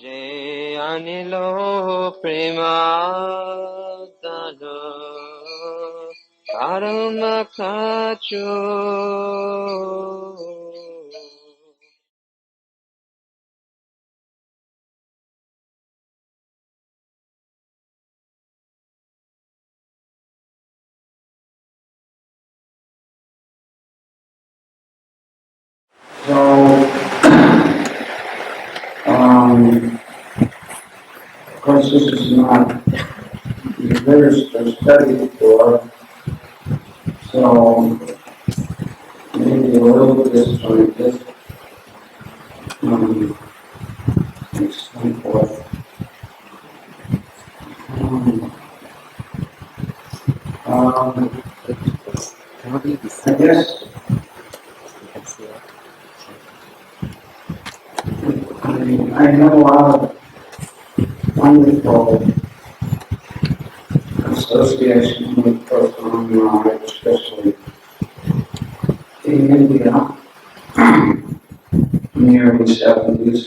Je anilo premadano karma kacho. So, of course, this is not rehearsed or studied for, so maybe a little disjointed. Next time forth. I guess I know a lot of wonderful association with Krishna, especially in India, in the early 70s,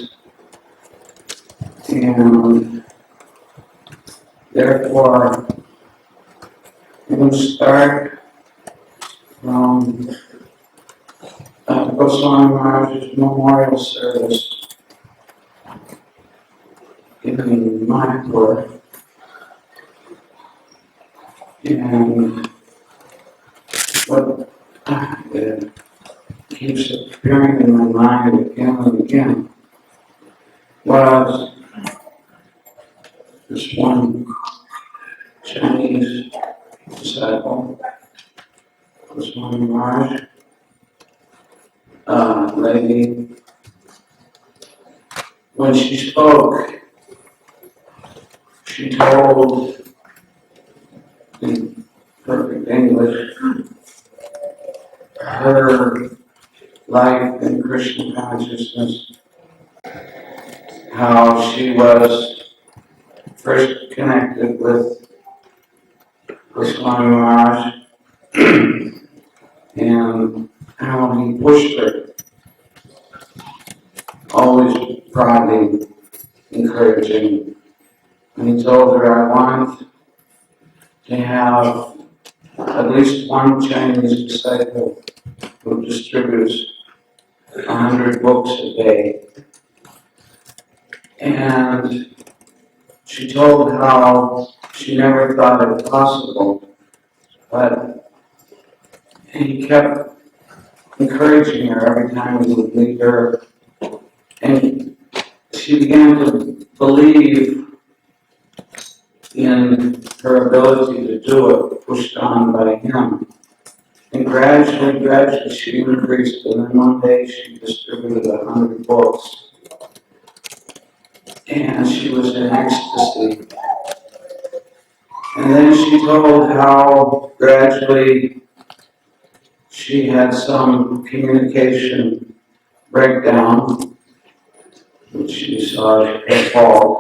and therefore it will start from Goswami Maharaj's memorial service in Manipur, and what keeps appearing in my mind again and again was this one Chinese disciple, Goswami Maharaj, lady. When she spoke, she told in perfect English her life in Krishna Consciousness, how she was first connected with Goswami Maharaj and how he pushed her, always prodding, encouraging. And he told her, I want to have at least one Chinese disciple who distributes 100 books a day. And she told how she never thought it possible, but he kept encouraging her every time he would meet her. And she began to believe in her ability to do it, pushed on by him. And gradually she increased, and then one day she distributed 100 books. And she was in ecstasy. And then she told how gradually she had some communication breakdown, which she saw as a fault,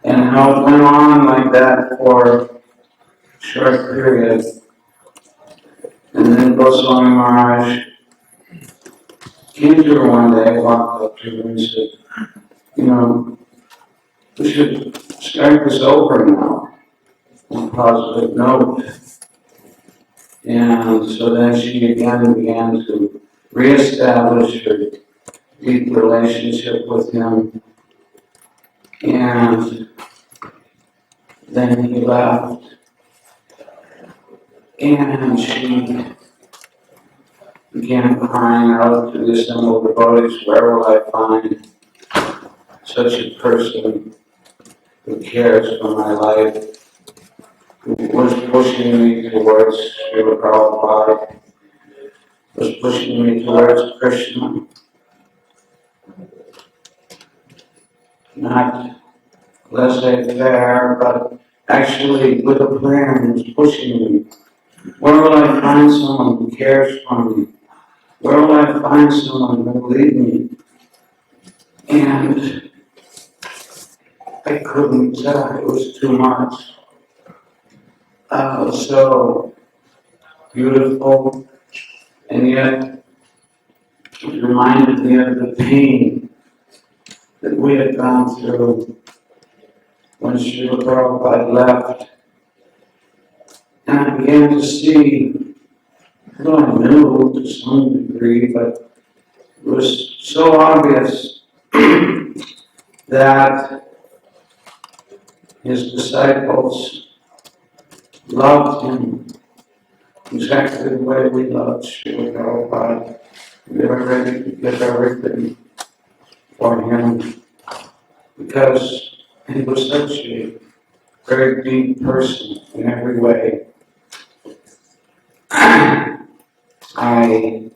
and how it went on like that for a short period. And then Goswami Maharaj came to her one day, walked up to her and said, we should start this over now on a positive note. And so then she again began to reestablish her deep relationship with him. And then he left. And she began crying out to the assembled devotees, where will I find such a person who cares for my life, who was pushing me towards Srila Prabhupada, was pushing me towards Krishna, not laissez-faire, but actually with a plan, was pushing me. Where will I find someone who cares for me? Where will I find someone who will lead me? And I couldn't tell, it was too much. So beautiful, and yet it reminded me of the pain that we had gone through when Srila Prabhupada left. And I began to see, though I knew to some degree, but it was so obvious that his disciples loved him exactly the way we loved Srila Prabhupada. They were ready to give everything for him because he was such a very deep person in every way. I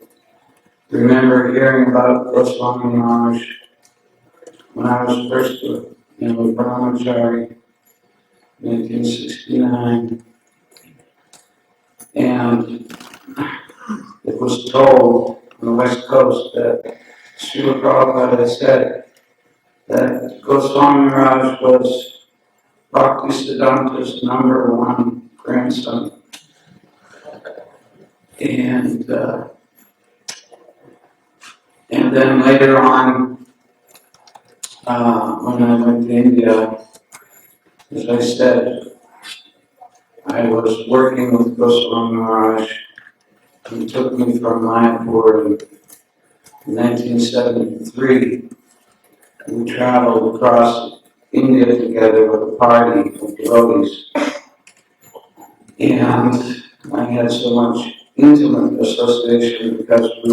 remember hearing about Goswami Maharaj when I was first a brahmachari in 1969, and it was told on the West Coast that Srila Prabhupada had said that Goswami Maharaj was Bhaktisiddhanta's #1 grandson. And then later on, when I went to India, as I said, I was working with Goswami Maharaj. He took me from Mayapur in 1973. We traveled across India together with a party of devotees. And I had so much intimate association because we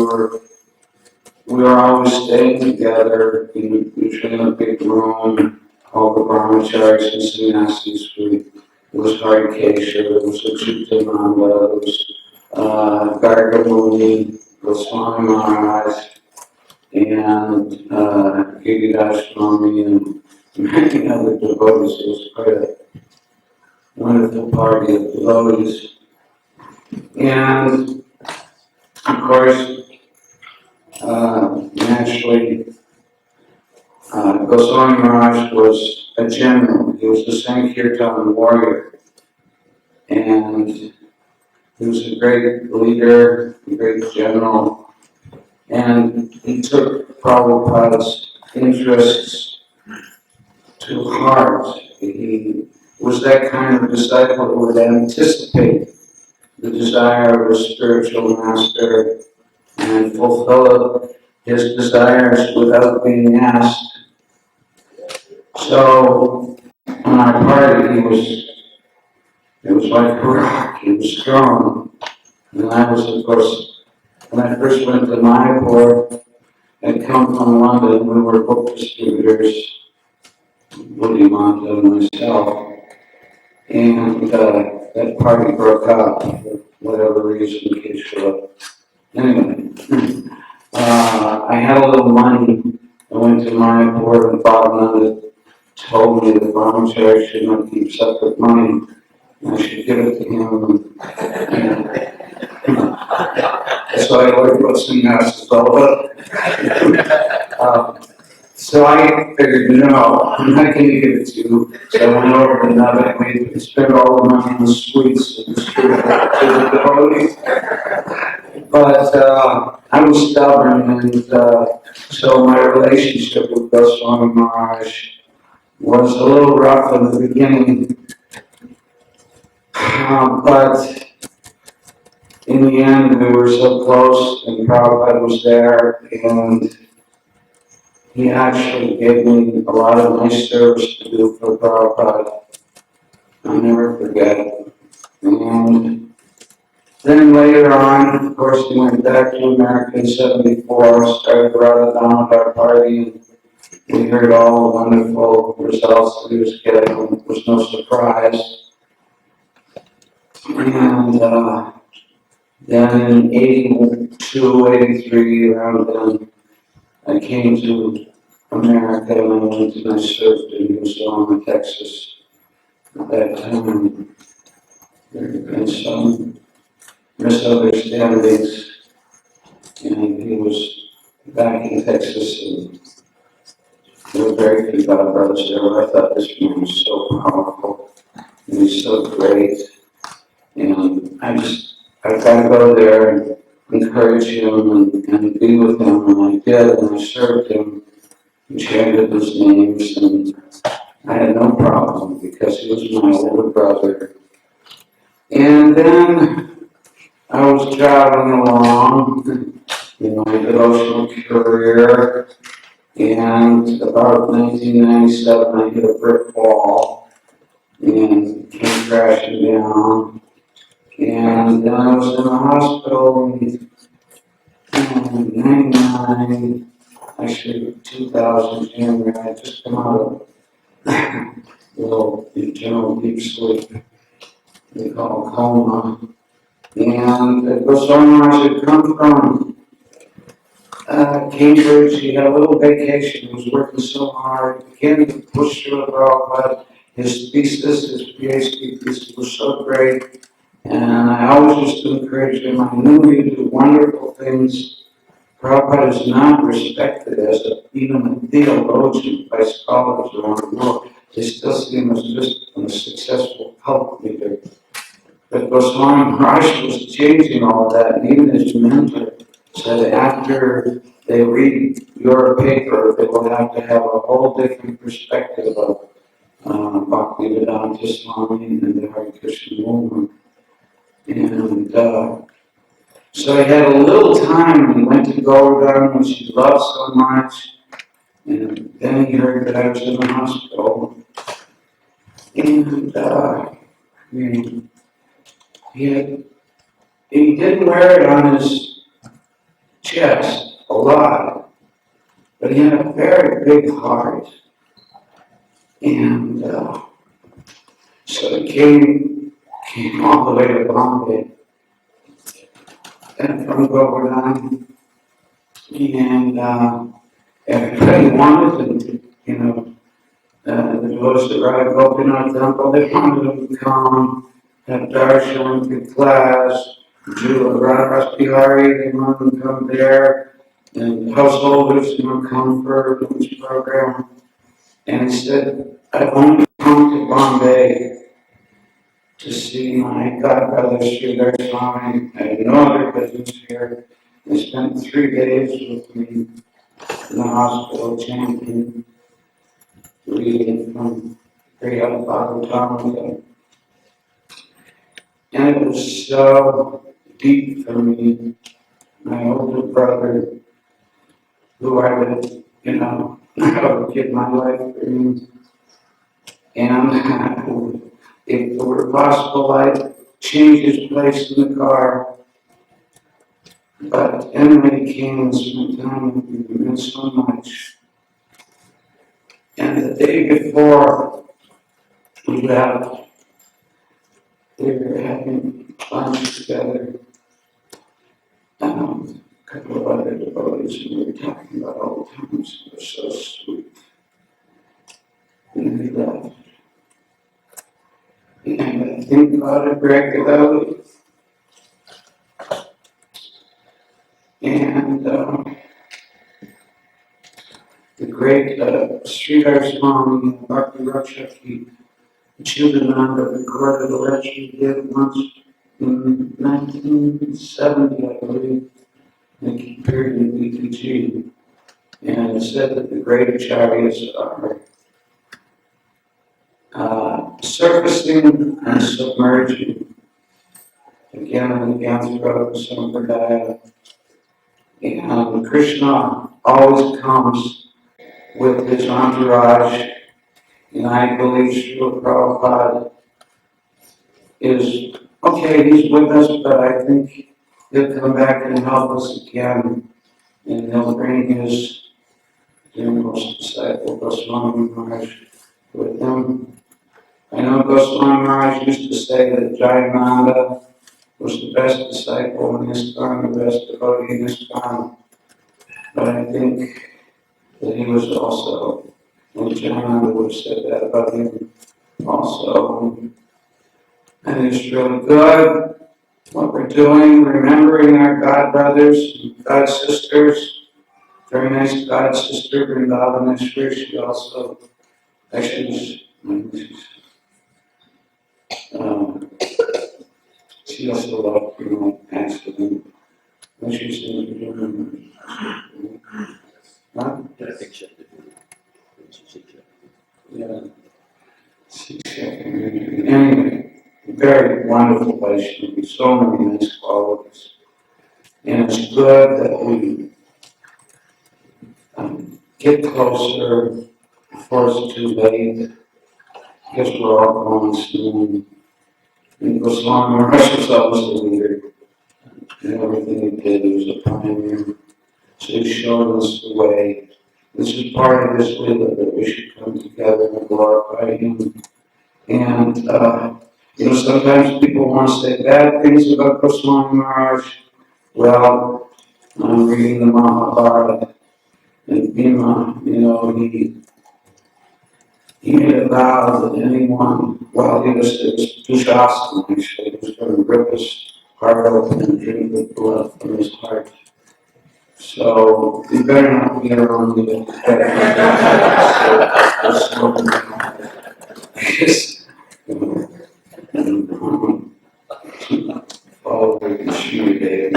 were always staying together usually in a big room, all the brahmacharis and sannyasis. There was Harikesha, there was Achyutananda, there was Gargamuni, Goswami Maharaj, and Giridhar Swami, and many other devotees. It was quite a wonderful party of devotees. And of course, naturally, Goswami Maharaj was a general. He was the Sankirtan warrior. And he was a great leader, a great general. And he took Prabhupada's interests to heart. He was that kind of disciple who would anticipate the desire of a spiritual master and fulfill his desires without being asked. So on our party, it was like a rock. He was strong. And I was, of course, when I first went to Mayapur, I'd come from London. We were book distributors, Buddhimanta and myself. And that party broke up for whatever reason, Keshava. Anyway, I had a little money. I went to Mayapur and Bhaktivedanta told me that brahmachari should not keep separate money. And I should give it to him. So I learned what sannyas is all about. So I figured, no, I'm not going to give it to you. So I went over to another way to spend all the money on the sweets and distribute it to the devotees. But I was stubborn, and so my relationship with Goswami Maharaj was a little rough in the beginning. But in the end, we were so close, and Prabhupada was there, and he actually gave me a lot of nice service to do for Prabhupada. I'll never forget. And then later on, of course, he went back to America in '74, started Ratha at our party, and we heard all the wonderful results that he was getting. It was no surprise. And then in '82, '83, around then, I came to America and I went and I served in Houston, Texas. At that time, there had been some misunderstandings, and he was back in Texas, and there were very few God brothers there. I thought this man was so powerful, and he's so great, and I got to go there and encourage him and be with him, and I did, and I served him. and chanted his names, and I had no problem because he was my older brother. And then I was traveling along in my devotional career, and about 1997 I hit a brick wall and came crashing down. And then I was in the hospital in 99, actually 2000 January. I just come out of a little internal deep sleep they call coma. And Goswami Maharaj had come from Cambridge. He had a little vacation. He was working so hard. He began to push through the Prabhupada. His thesis, his PhD thesis was so great. And I always used to encourage him. I knew he'd do wonderful things. Prabhupada is not respected as even a theologian by scholars around the world. They still see him as just a successful cult leader. But Goswami Maharaj was changing all that, and even his mentor said after they read your paper, they will have to have a whole different perspective of Bhaktivedanta Swami and the Hare Krishna movement. And so he had a little time, and he went to Govardhan, which he loved so much. And then he heard that I was in the hospital. And he didn't wear it on his chest a lot, but he had a very big heart. And so he came all the way to Bombay and from Govardhan. And everybody wanted him to, the devotees at Radha Gopinath Temple, they wanted him to come, have darshan, good class, Jew Radha Bihari, they wanted him to come there, and householders, come for this program. And he said, I've only come to Bombay to see my godbrother, Sridhar Swami. I had no other business here. He spent 3 days with me in the hospital chanting, reading from Kriya Bhagavatam. And it was so deep for me. My older brother, who I would, I would give my life for him. And if it were possible, I'd change his place in the car. But anyway, he came and spent time with me. It meant so much. And the day before we left, we were having lunch together. A couple of other devotees, and we were talking about old times. It was so sweet. And we left. And I think about it regularly. And the great Sridhar Swami and Bhakti Rakshaki Chidananda recorded a lecture he did once in 1970, I believe, and he appeared in BTG. And it said that the great acharyas are surfacing and submerging again and again throughout the Sampradaya. And Krishna always comes with his entourage, and I believe Srila Prabhupada is, okay, he's with us, but I think he'll come back and help us again, and he'll bring his dearest disciple, Goswami Maharaj, with him. I know Goswami Maharaj used to say that Jayananda was the best disciple in ISKCON, the best devotee in ISKCON, but I think that he was also, and Jayananda would have said that about him also. And it's really good what we're doing, remembering our God brothers and God sisters. Very nice God sister, Vrindavaneshwar. She also, she also loved accident. And she said, huh? very wonderful Vaishnava, so many nice qualities. And it's good that we get closer before it's too late, because we're all going soon. And Goswami Maharaj was always a leader. And everything he did, he was a pioneer. So he showed us the way. This is part of this lila that we should come together and glorify him. And, sometimes people want to say bad things about Goswami Maharaj. Well, I'm reading the Mahabharata, and Bhima, he made a vow that anyone, it was Dushasana actually, he was going to rip his heart open and drink the blood from his heart. So, you better not get around to it. Follow the Krishna Day.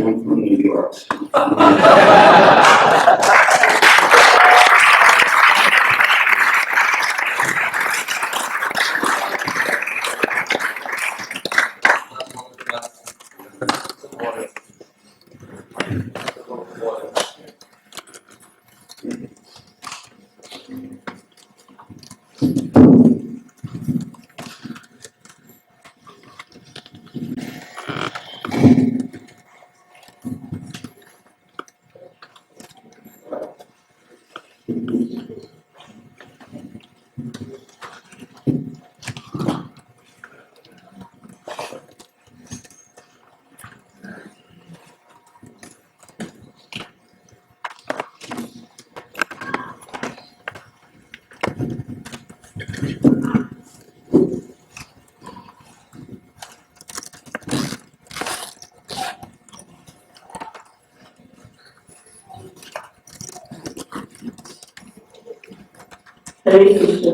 I'm from New York. Hare Krishna.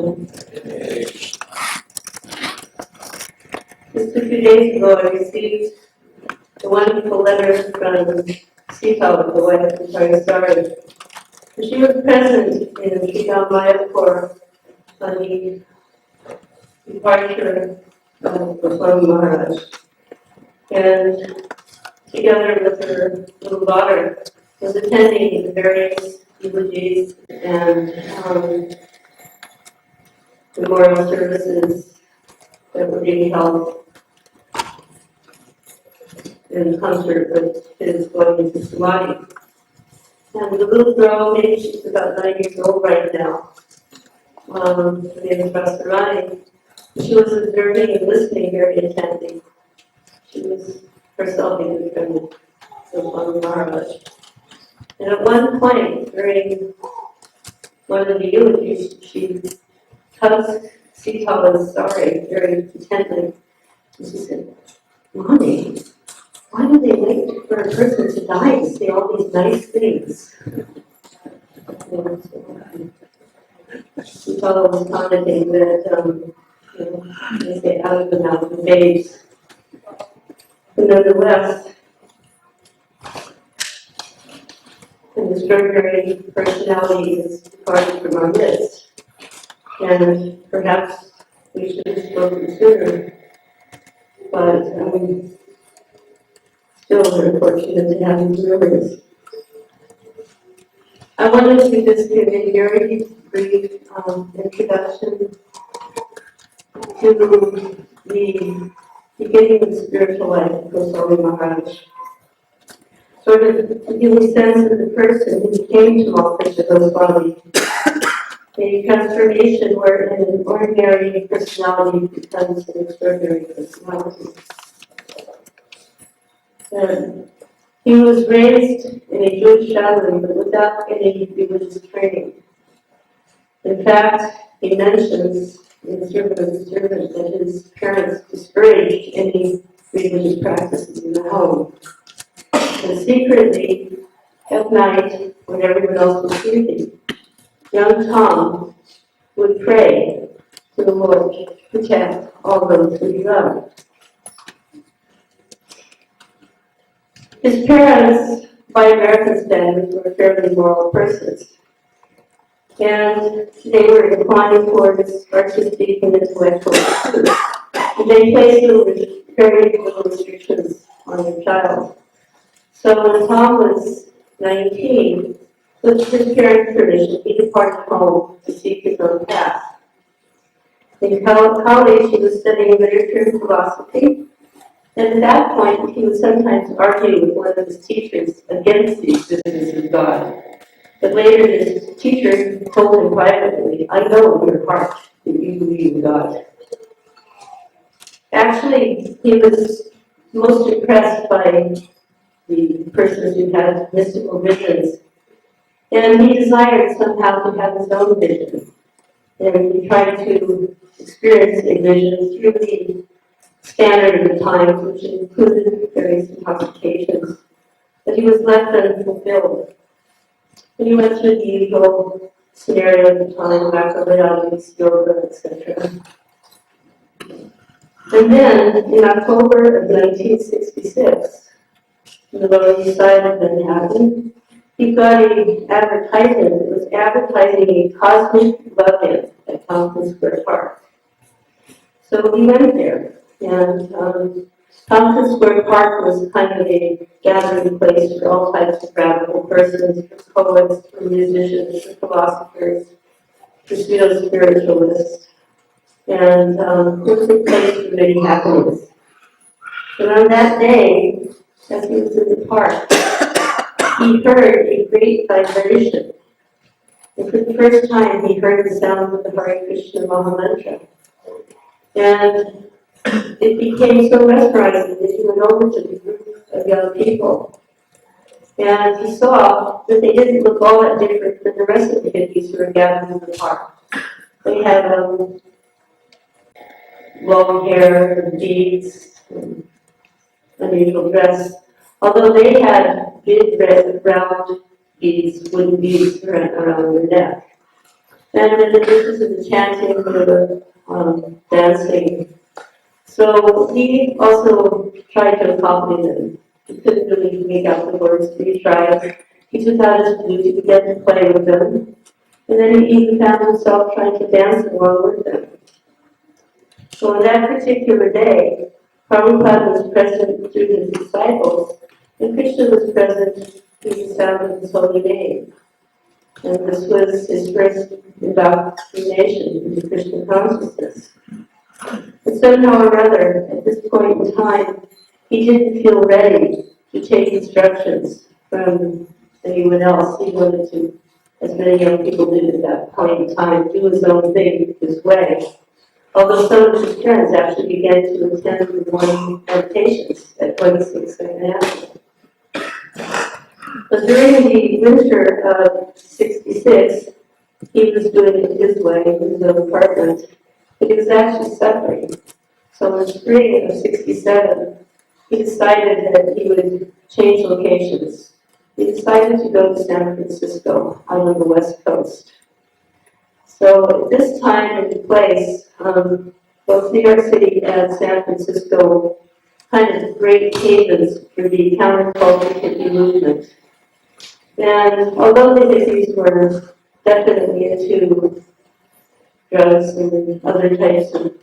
Just a few days ago, I received a wonderful letter from Sita, the wife of Maharaja. She was present in Sita Mayapur on the departure of Goswami Maharaj. And together with her little daughter, was attending the various eulogies and memorial services that were being held in concert with his going to Samadhi. And the little girl, maybe she's about 9 years old right now, her name is Rasarani. She was observing and listening very intently. She was herself a good friend of Swami Maharaj. And at one point, during one of the eulogies, she hugged Sita's sorry very intently. And she said, "Mommy, why do they wait for a person to die to say all these nice things?" Sita was commenting that, they say out of the mouth of babes. But nonetheless, an extraordinary personality is departed from our midst. And perhaps we should have spoken sooner, but still we're fortunate to have these memories. I wanted to just give a very brief introduction to the beginning of the spiritual life of Goswami Maharaj. Sort of to give a sense of the person who became Tamal Krishna Goswami. A transformation where an ordinary personality becomes an extraordinary personality. He was raised in a Jewish family, but without any religious training. In fact, he mentions in the Servant of the Servant that his parents discouraged any religious practices in the home. And secretly, at night, when everyone else was sleeping, young Tom would pray to the Lord to protect all those who he loved. His parents, by American standards, were fairly moral persons. And they were inclined towards artistic and intellectual pursuits. And they placed very little restrictions on their child. So when Tom was 19, with his parents' permission, he departed home to seek his own path. In college, he was studying literature and philosophy, and at that point, he would sometimes argue with one of his teachers against the existence of God. But later, his teacher told him privately, "I know in your heart that you believe in God." Actually, he was most impressed by the persons who had mystical visions, and he desired somehow to have his own vision. And he tried to experience a vision through the standard of the times, which included various intoxications. But he was left unfulfilled. And he went through the usual scenario of the time, macrobiology, yoga, etc. And then, in October of 1966, in the Lower East Side of Manhattan, he got an advertisement. It was advertising a cosmic love-in at Tompkins Square Park. So he went there, and Tompkins Square Park was kind of a gathering place for all types of radical persons, for poets, for musicians, for philosophers, for pseudo-spiritualists, and it was a place for many happenings. But on that day, as he was in the park, he heard a great vibration. And for the first time, he heard the sound of the Hare Krishna Maha Mantra. And it became so mesmerizing that he went over to the group of young people. And he saw that they didn't look all that different than the rest of the hippies who were gathered in the park. They had long hair and beads and unusual dress. Although they had big red, round beads, wooden beads around their neck. And in addition to the chanting, they were dancing. So he also tried to accompany them. He couldn't really make out the words, but he tried. He took out his flute, he began to play with them. And then he even found himself trying to dance along with them. So on that particular day, Prabhupada was present through his disciples, and Krishna was present through the sound of his holy name. And this was his first indoctrination into Krishna consciousness. But somehow or other, at this point in time, he didn't feel ready to take instructions from anyone else. He wanted to, as many young people did at that point in time, do his own thing his way. Although some of his friends actually began to attend the morning meditations at 26 Manhattan. But during the winter of 66, he was doing it his way in his own apartment, but he was actually suffering. So in spring of 67, he decided that he would change locations. He decided to go to San Francisco, out on the West Coast. So at this time and place, both New York City and San Francisco kind of great havens for the counterculture hippie movement. And although the hippies were definitely into drugs and other types of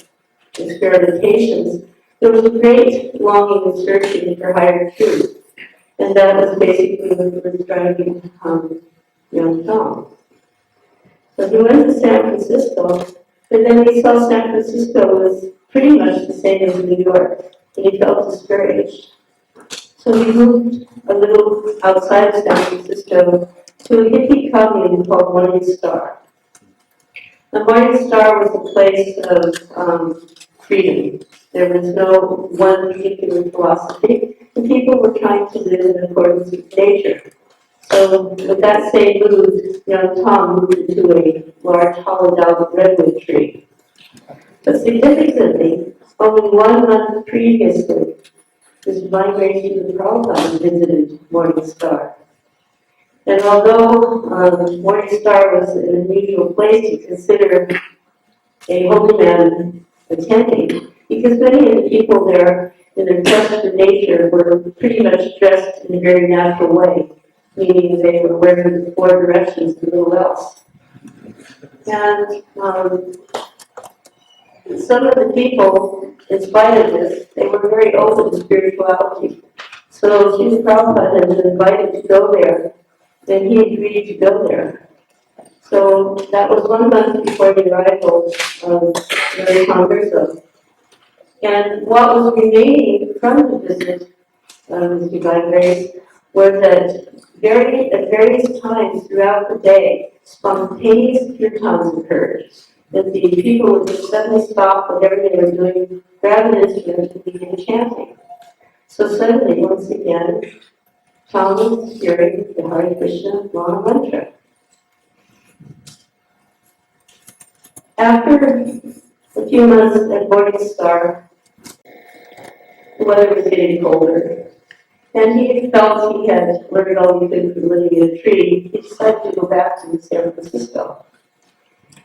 experimentations, there was a great longing and searching for higher truth. And that was basically what was driving young Tom. So he went to San Francisco, but then he saw San Francisco was pretty much the same as New York, and he felt discouraged. So he moved a little outside of San Francisco to a hippie commune called Morning Star. The Morning Star was a place of freedom. There was no one particular philosophy, and people were trying to live in accordance with nature. So with that same mood, young Tom moved into a large hollowed-out redwood tree. But significantly, only 1 month previously, his migration to Prabhupada visited Morning Star. And although Morning Star was an unusual place to consider a holy man attending, because many of the people there, in their quest for nature, were pretty much dressed in a very natural way, meaning they were wearing the 4 directions and little else. And some of the people, in spite of this, they were very open to spirituality. So Srila Prabhupada had been invited to go there, and he agreed to go there. So that was 1 month before the arrival of the Congress. And what was remaining from the visit of His Divine Grace was that at various times throughout the day, spontaneous kirtans occurred. That the people would just suddenly stop whatever they were doing, grab an instrument, and begin chanting. So suddenly, once again, Tom was hearing the Hare Krishna Maha Mantra. After a few months at Morning Star, the weather was getting colder, and he felt he had learned all he could from living in a tree. He decided to go back to San Francisco.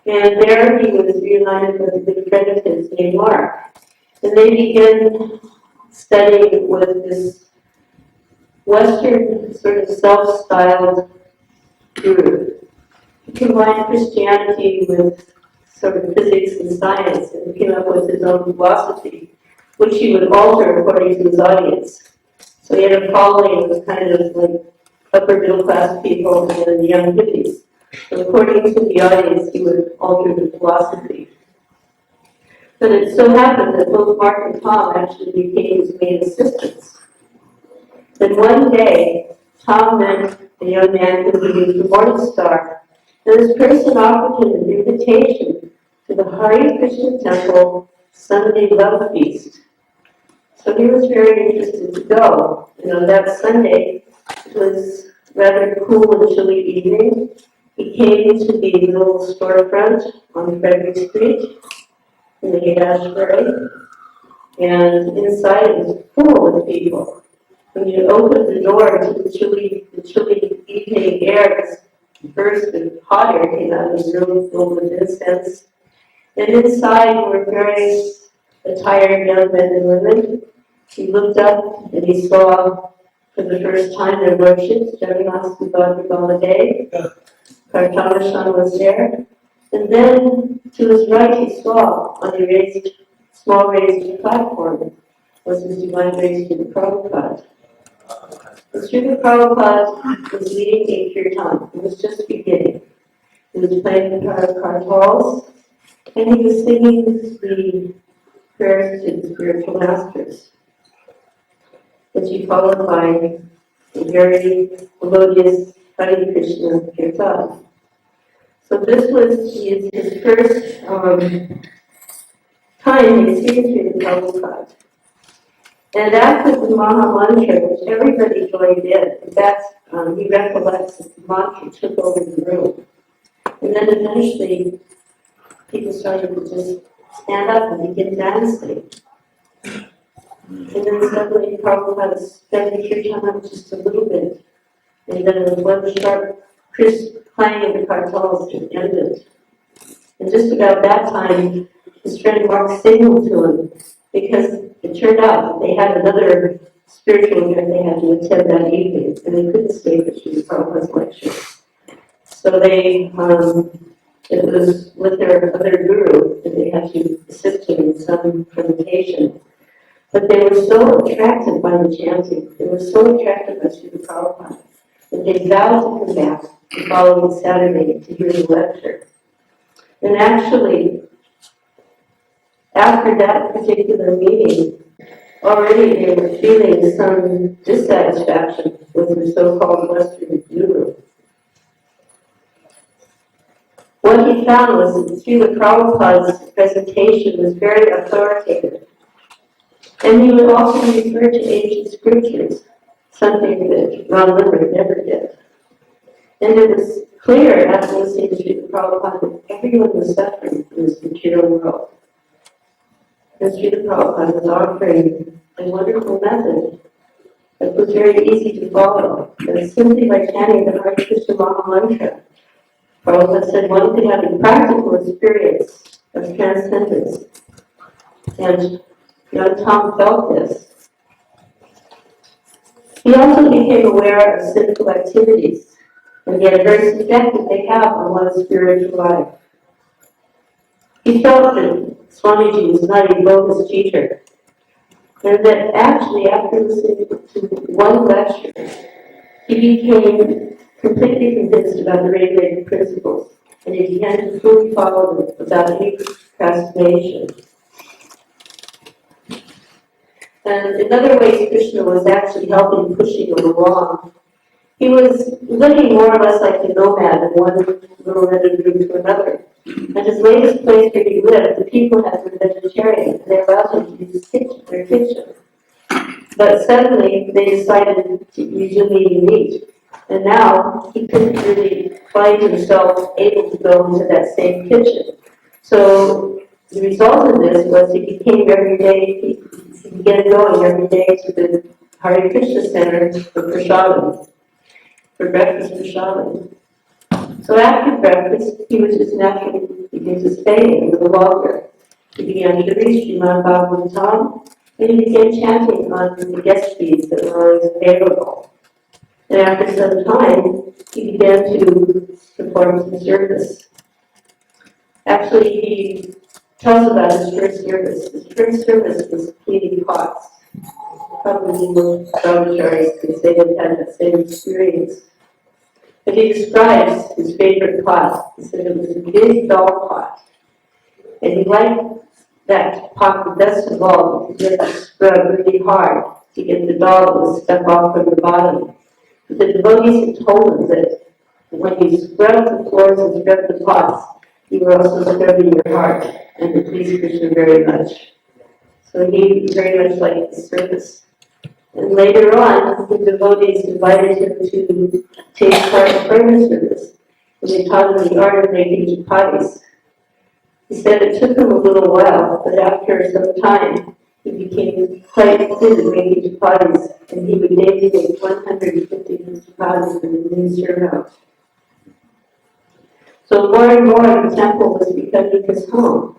And there he was reunited with a good friend of his named Mark. And they began studying with this Western sort of self-styled guru. He combined Christianity with sort of physics and science and came up with his own philosophy, which he would alter according to his audience. So he had a following of kind of like upper middle class people and young hippies. So according to the audience, he would alter the philosophy. But it so happened that both Mark and Tom actually became his main assistants. Then one day, Tom met a young man who was the Morning Star, and this person offered him an invitation to the Hare Krishna Temple Sunday Love Feast. So he was very interested to go. That Sunday was rather cool and chilly evening. He came into the little storefront on Frederick Street in the Ashbury, and inside it was full of people. When you opened the door to the chilly evening air, this burst of hot air came out of the room filled with incense. And inside were various attired young men and women. He looked up and he saw for the first time their lordships, Jagannath Subhadra Baladev, Kartamashan was there. And then to his right he saw on a small raised platform was His Divine Grace Srila Prabhupada. And Srila Prabhupada was leading a kirtan. It was just beginning. He was playing the kartals, and he was singing the prayers to the spiritual masters, which he followed by a very melodious Hare Krishna kirtan. So this was his first time he experienced Prabhupada. And after the Maha Mantra, which everybody joined in fact, he recollects that the mantra took over the room. And then eventually, people started to just stand up and begin dancing. And then suddenly, Prabhupada sped the kirtan up just a little bit. And then with one sharp, crisp clang of the kartals, it ended. And just about that time, his friend Mark signaled to him, because it turned out they had another spiritual event they had to attend that evening, and they couldn't stay for Srila Prabhupada's lecture. So it was with their other guru that they had to assist him in some presentation. But they were so attracted by the chanting, they were so attracted by Srila Prabhupada, that they vowed to come back the following Saturday to hear the lecture. And actually, after that particular meeting, already they were feeling some dissatisfaction with the so-called Western guru. What he found was that Srila Prabhupada's presentation was very authoritative. And he would also refer to ancient scriptures, something that Ron Limerick never did. And it was clear after listening to Srila Prabhupada that everyone was suffering in this material world. And Srila Prabhupada was offering a wonderful method that was very easy to follow. And simply by chanting the Hare Krishna Maha Mantra, Prabhupada said one could have a practical experience of transcendence. And Tom felt this. He also became aware of sinful activities. and yet a very subjective they have on one's spiritual life. He felt that Swamiji was not a bogus teacher, and that actually after listening to one lecture, he became completely convinced about the regulated principles, and he began to fully follow them without any procrastination. And in other ways, Krishna was actually helping pushing him along. He was living more or less like a nomad in one little rented group to another. And his latest place where he lived, the people had been vegetarian, and they allowed him to use their kitchen. But suddenly, they decided to resume eating meat. And now, he couldn't really find himself able to go into that same kitchen. So, the result of this was he became every day, he began going every day to the Hare Krishna Center for prasadam, for breakfast prasadam. So after breakfast, he was just naturally begin to stay a little longer. He began to read Srimad Bhagavatam, and he began chanting on the guest feeds that were always available. And after some time, he began to perform some service. Actually, he tells about his first service. His first service was cleaning pots. Probably most brahmacharis could say they've had that same experience. But he describes his favorite pot. He said it was a big dog pot. And he liked that pot the best of all because you had to scrub really hard to get the dog to step off from the bottom. But the devotees had told him that when you scrub the floors and scrub the pots, you were also scrubbing your heart, and it pleased Krishna very much. So he very much liked the service. And later on, the devotees invited him to take part in prayer service, and they taught him the art of making chapatis. He said it took him a little while, but after some time, he became quite good at making chapatis, and he would daily make 150 chapatis in the noon serve. So more and more, the temple was becoming his home.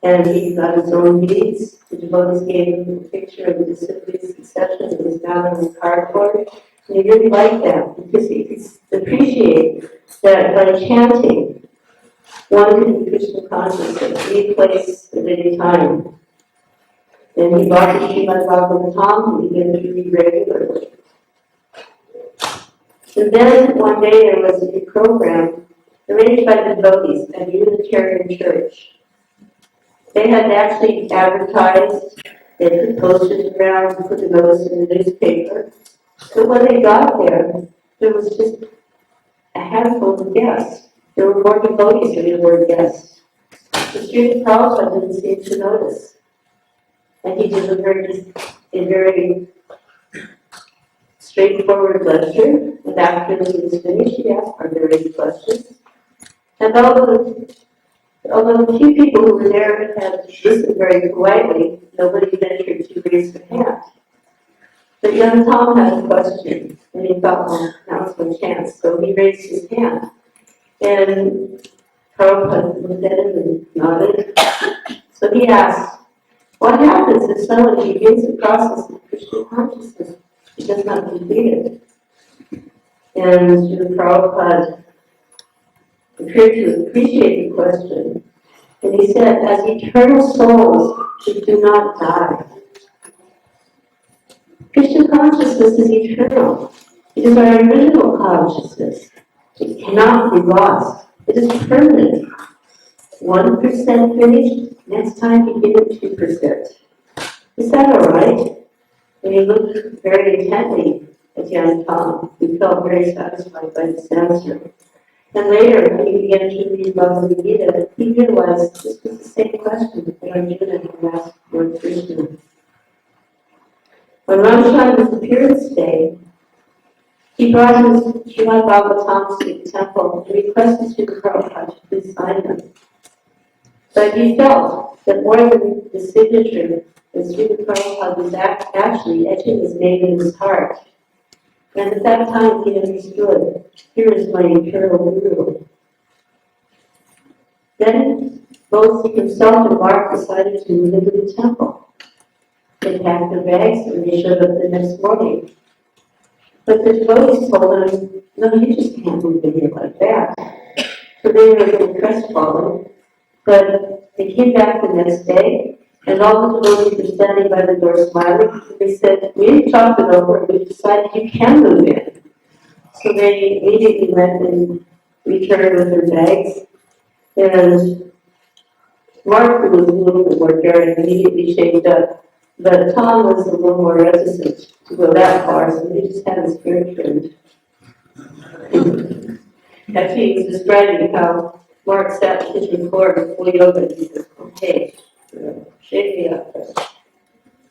And he got his own beads. The devotees gave him a picture of the discipline's succession that was mounted on the cardboard. And he really liked that because he could appreciate that by chanting, one could be Krishna conscious at any place at any time. And he bought the Srimad Bhagavatam and began to read regularly. And then one day there was a program arranged by the devotees at a Unitarian church. They had actually advertised, they put posters around and put a notice in the newspaper. But when they got there, there was just a handful of guests. There were more devotees than there were guests. The student Prabhupada didn't seem to notice. And he delivered a very straightforward lecture. And after he was finished, he asked, "Are there any questions?" And although the few people who were there had listened very politely, nobody ventured to raise their hand. But young Tom had a question, and he thought, well, now's my chance. So he raised his hand. And Prabhupada looked at him and nodded. So he asked, what happens if someone begins the process of Krishna consciousness? He does not complete it. And Srila Prabhupada appeared to appreciate the question. And he said, as eternal souls, we do not die. Krishna consciousness is eternal. It is our original consciousness. It cannot be lost. It is permanent. 1% finished, next time you give it 2%. Is that all right? When he looked very intently at young Tom, he felt very satisfied by this answer. And later, when he began to read Bhagavad Gita, he realized this was the same question that Arjuna had asked Lord Krishna. When Ramchandra's appearance day, he brought his Srimad Bhagavatam to the temple and requested Srila Prabhupada to please sign them. But he felt that more than the signature, that Srila Prabhupada was actually etching his name in his heart. And at that time he understood, here is my eternal guru. Then both himself and Mark decided to move into the temple. They packed their bags and they showed up the next morning. But the devotees told him, no, you just can't move in here like that. So they were really crestfallen. But they came back the next day, and all the devotees were standing by the door smiling. They said, we talked it over, and we decided you can move in. So they immediately went and returned with their bags. And Mark, who was a little bit more daring, immediately shaped up. But Tom was a little more reticent to go that far, so he just had his spirit trimmed. Actually, he was describing how Mark sat on the kitchen floor before yoga and he said, okay, shake me up.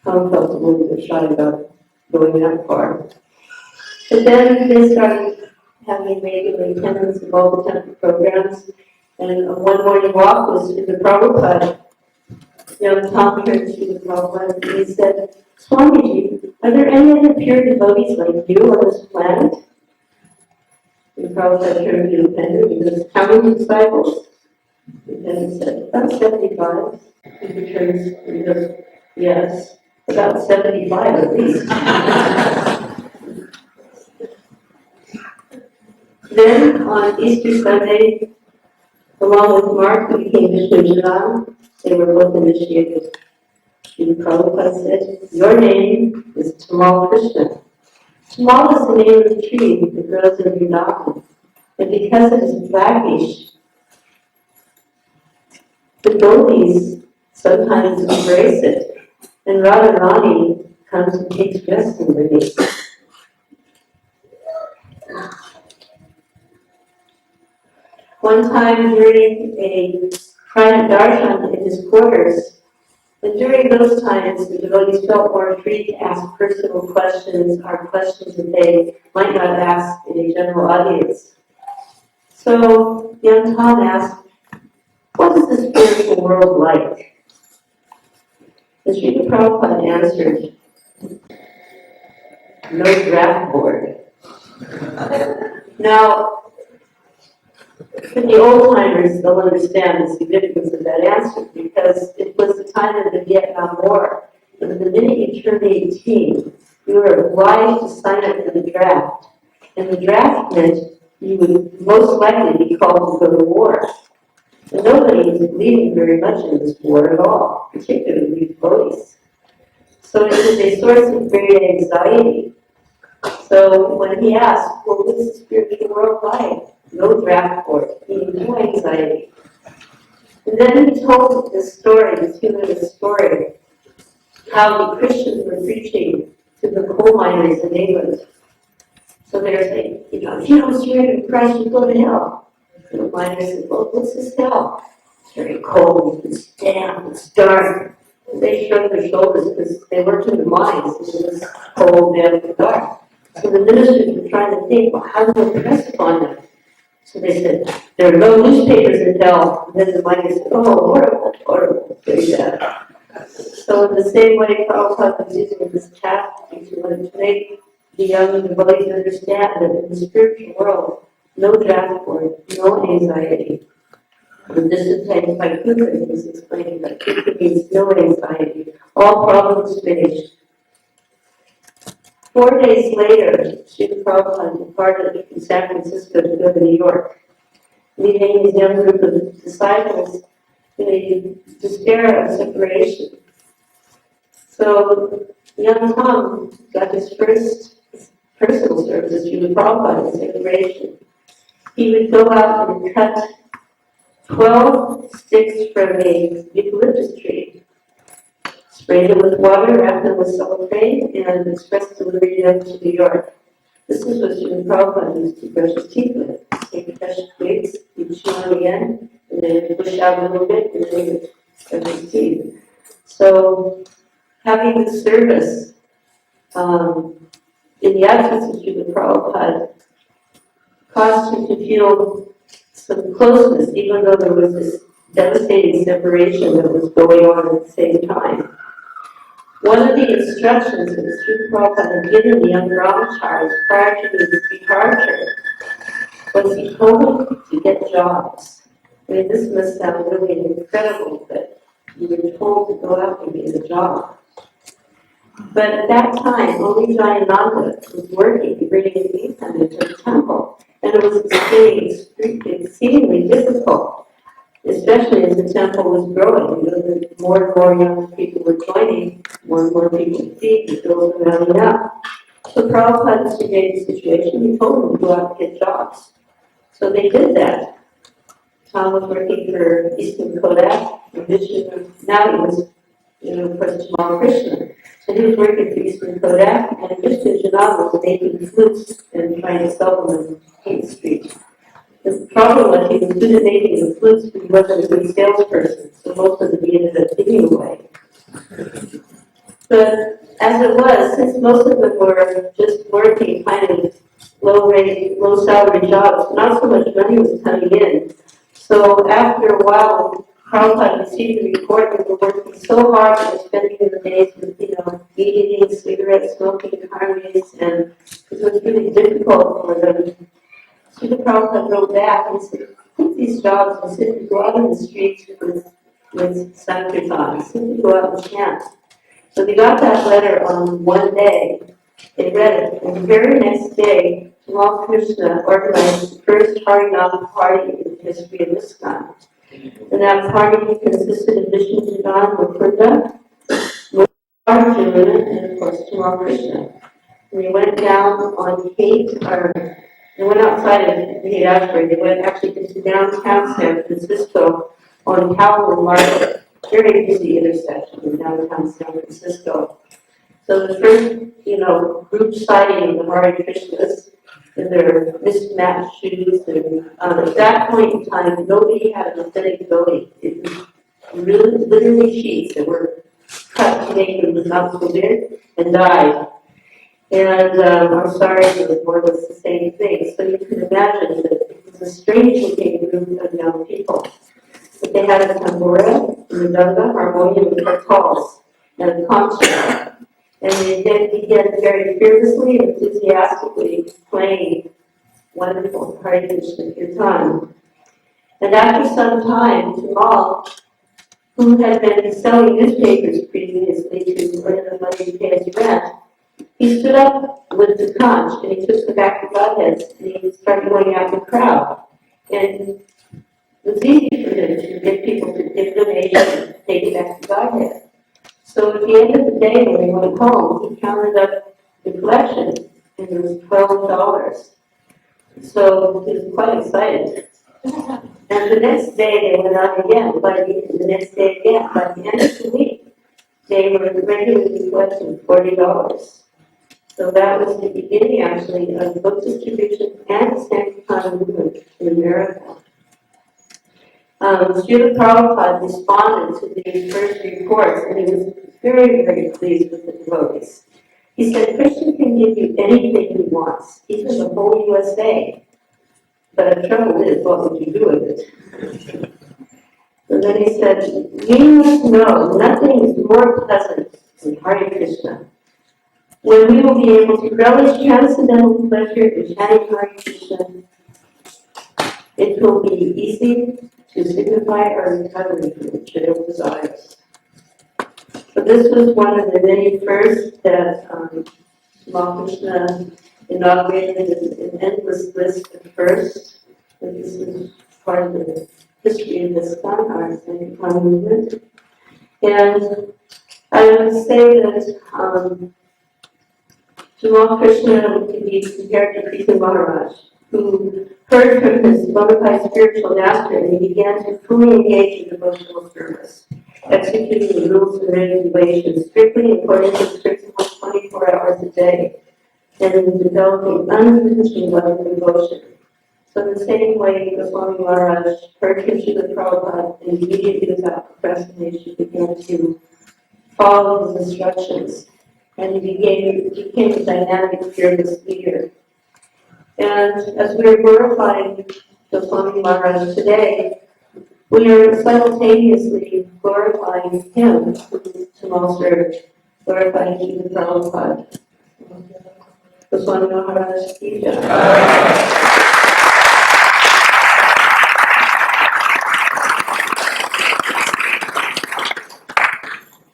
Tom felt a little bit shy about going that far. But then they started having regular attendance of all the temple programs. And one morning walk was to the Prabhupada. Young Tom turned to the Prabhupada and he said, Swamiji, are there any other pure devotees like you on this planet? And Prabhupada turned to the Pendant and said, how many disciples? And then he said, about 75. He returns and he goes, yes, about 75 at least. Then on Easter Sunday, along with Mark, who became Vishnu, they were both initiated. And Prabhupada said, your name is Tamal Krishna. Tamal is the name of the tree that grows in Vrindavan. And because it is blackish, the gopis sometimes embrace it. And Radharani comes and takes rest underneath. One time during a private darshan in his quarters, and during those times the devotees felt more free to ask personal questions or questions that they might not ask in a general audience. So young Tom asked, what is the spiritual world like? And Srila Prabhupada answered, no draft board. Now, for the old-timers, they'll understand the significance of that answer because it was the time of the Vietnam War. And the minute you turned 18, you were obliged to sign up for the draft. And the draft meant you would most likely be called to go to war. And nobody was believing very much in this war at all, particularly the devotees. So it was a source of great anxiety. So when he asked, well, what is the spiritual world like? No draft board, meaning no anxiety. And then he told this story, this humorous story, how the Christians were preaching to the coal miners in England. So they're saying, if you don't surrender to Christ, you go to hell. And the miners said, well, what's this hell? It's very cold, it's damp, it's dark. And they shrugged their shoulders because they worked in the mines, it was cold, damp, and dark. So the ministers were trying to think, well, how do we impress upon them? So they said, there are no newspapers in hell. And then the miners said, oh, horrible, horrible, very bad. So in the same way, Prabhupada was using this chapter to make the young devotees understand that in the spiritual world, no draft board, no anxiety. And this is taken by Kuka, he was explaining that Kuka means no anxiety, all problems finished. 4 days later, Srila Prabhupada departed from San Francisco to go to New York, leaving his young group of disciples in a despair of separation. So young Tom got his first personal service as Srila Prabhupada in separation. He would go out and cut 12 sticks from a eucalyptus tree, sprayed them with water, wrapped them with cellophane, and express delivery them to New York. This is what Srila Prabhupada used to brush his teeth with. Take fresh twigs, he'd chew on again, and then push out a little bit, and then he would brush his teeth. So, having the service in the absence of Srila Prabhupada caused him to feel some closeness, even though there was this devastating separation that was going on at the same time. One of the instructions that Srila Prabhupada had given the young brahmacharis prior to his departure was he told them to get jobs. I mean, this must sound really incredible, but you were told to go out and get a job. But at that time, only Jayananda was working, bringing the income into the temple. And it was exceedingly difficult, especially as the temple was growing. More and more young people were joining, more and more people to feed, the bills were mounting up. So Prabhupada surveyed the situation, he told them to go out and get jobs. So they did that. Tom was working for Eastern Kodak, now he was, of course, Tamal Krishna. So he was working for Eastern Kodak, and Krishna Janava was making flutes and trying to sell them in King Street. The problem was he was good at making the flutes, but he wasn't a good salesperson, so most of them he ended up giving away. But as it was, since most of them were just working kind of low-rate, low-salary jobs, not so much money was coming in. So after a while, Prabhupada received a report that they were working so hard and spending the days with, eating, cigarettes, smoking, harmonies, and it was really difficult for them. So the Prabhupada wrote back and said, quit these jobs and simply go out in the streets with Sankirtan, simply go out and chant. So they got that letter on one day, they read it, and the very next day, Tamal Krishna organized the first Harinam party in the history of ISKCON. And that party consisted of Vishnu Mukunda, Arjuna, and of course Tamal Krishna. And they went down on they went outside of the Yatra, they went actually into downtown San Francisco on Calvary Market, very busy intersection in downtown San Francisco. So the first, group sighting of the Hare Krishnas in their mismatched shoes, and at that point in time, nobody had an authentic dhoti. It was really, literally sheets that were cut to make them not so big and dyed. And I'm sorry, it was the same thing. So you can imagine that it was a strange looking group of young people. But they had a tambura, mridanga, harmonium, and kartals, and a concha. And they began very fearlessly and enthusiastically playing wonderful Hare Krishna Kirtan. And after some time, Tamal, who had been selling newspapers previously to earn the money to pay his rent, he stood up with the conch and he took the back of Godheads and he started going out in the crowd. And it was easy for him to get people to give donations and take it back to Godhead. So at the end of the day, when he went home, he counted up the collection and it was $12. So he was quite excited. And the next day they went out again, the next day again. By the end of the week, they were regularly collecting $40. So that was the beginning, actually, of book distribution and Sankirtan movement in America. Srila Prabhupada responded to these first reports, and he was very, very pleased with the devotees. He said, Krishna can give you anything he wants, even the whole USA. But the trouble is, what would you do with it? So then he said, you must know, nothing is more pleasant than Hare Krishna. When we will be able to relish transcendental pleasure in chanting Hare Krishna, it will be easy to signify our recovery from material desires. So this was one of the many firsts that Tamal Krishna inaugurated an endless list of firsts. And this is part of the history of this Sankirtan movement. And I would say that Tamal Krishna can be compared to Krishna Maharaj, who heard from his bona fide spiritual master and he began to fully engage in devotional service, executing the rules and regulations strictly according to the principles 24 hours a day, and developing unconditional love and devotion. So in the same way, Goswami Maharaj heard from Srila Prabhupada and immediately without procrastination began to follow his instructions. And he became a dynamic, fearless leader. And as we are glorifying Goswami Maharaj today, we are simultaneously glorifying him, Tamal served, glorifying Srila Prabhupada. Goswami Maharaj ki jai.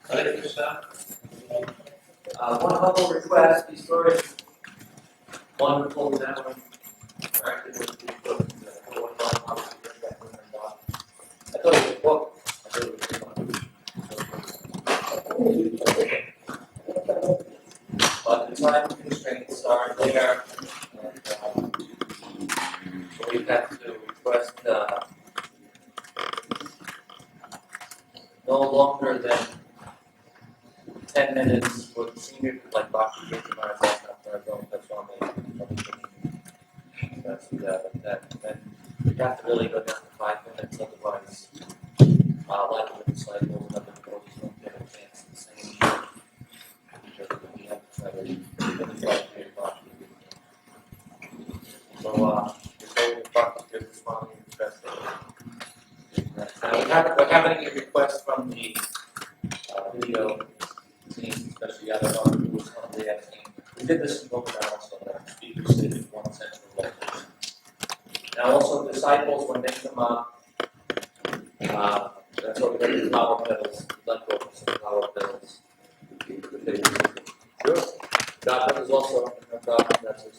Hare Krishna. ask these stories. Wonderful now and practical people. I thought it was a book. I thought it was a book. But the time constraints are there, and so we have to request no longer than 10 minutes with senior like Bhaktivedanta Swami Prabhupada. That's that. We have to really go down to 5 minutes, otherwise, a lot of the disciples and other devotees don't get a chance to sing. Because we have to try to get the Bhakti. So, we're Bhaktivedanta Swami Prabhupada. We're having a request from the video team, especially other who was one of the team. We did this in Bogota also, that speakers did in one central location. Now also disciples, when they come up, that's what we do, power pedals, let go of some power pedals. Sure. God is also God, that's his.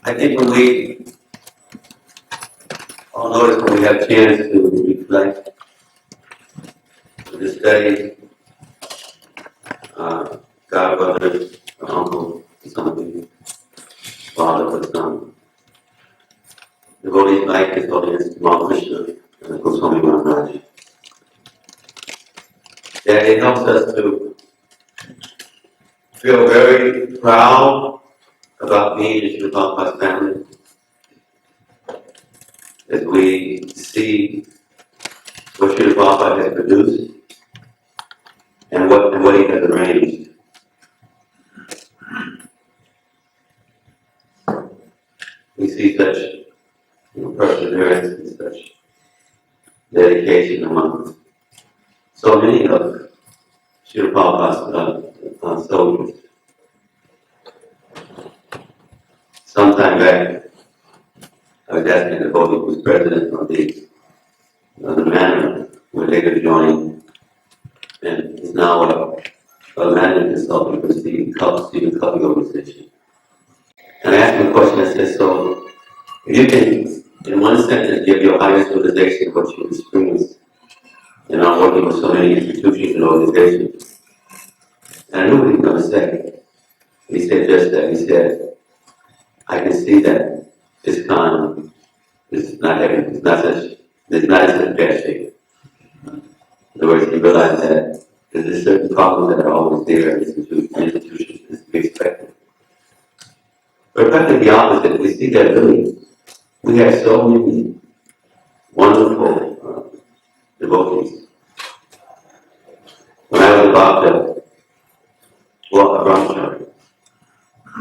I think when we all notice when we have a chance to reflect, to study godbrother, or uncle, or something, father, or son, devotees like His Holiness Tamal Krishna Goswami Maharaja. That it helps us to feel very proud about being in Srila Prabhupada's family. As we see what Srila Prabhupada has produced and what he has arranged. We see such perseverance and such dedication among so many of Srila Prabhupada's soldiers. Sometime back, I was asking the devotee who was president of the manor where they were joining, and is now a management consultant for the Stephen Covey organization. And I asked him a question. I said, so if you can, in one sentence, give your highest realization of what you experienced, and I'm working with so many institutions and organizations. And I knew what he was going to say. He said just that. He said, I can see that this con is not having, it's not in such bad shape. In other words, he realized that there's certain problems that are always there in institutions as to be expected. But practically the opposite, we see that really, we have so many wonderful devotees. When I was about to walk a brahmachari,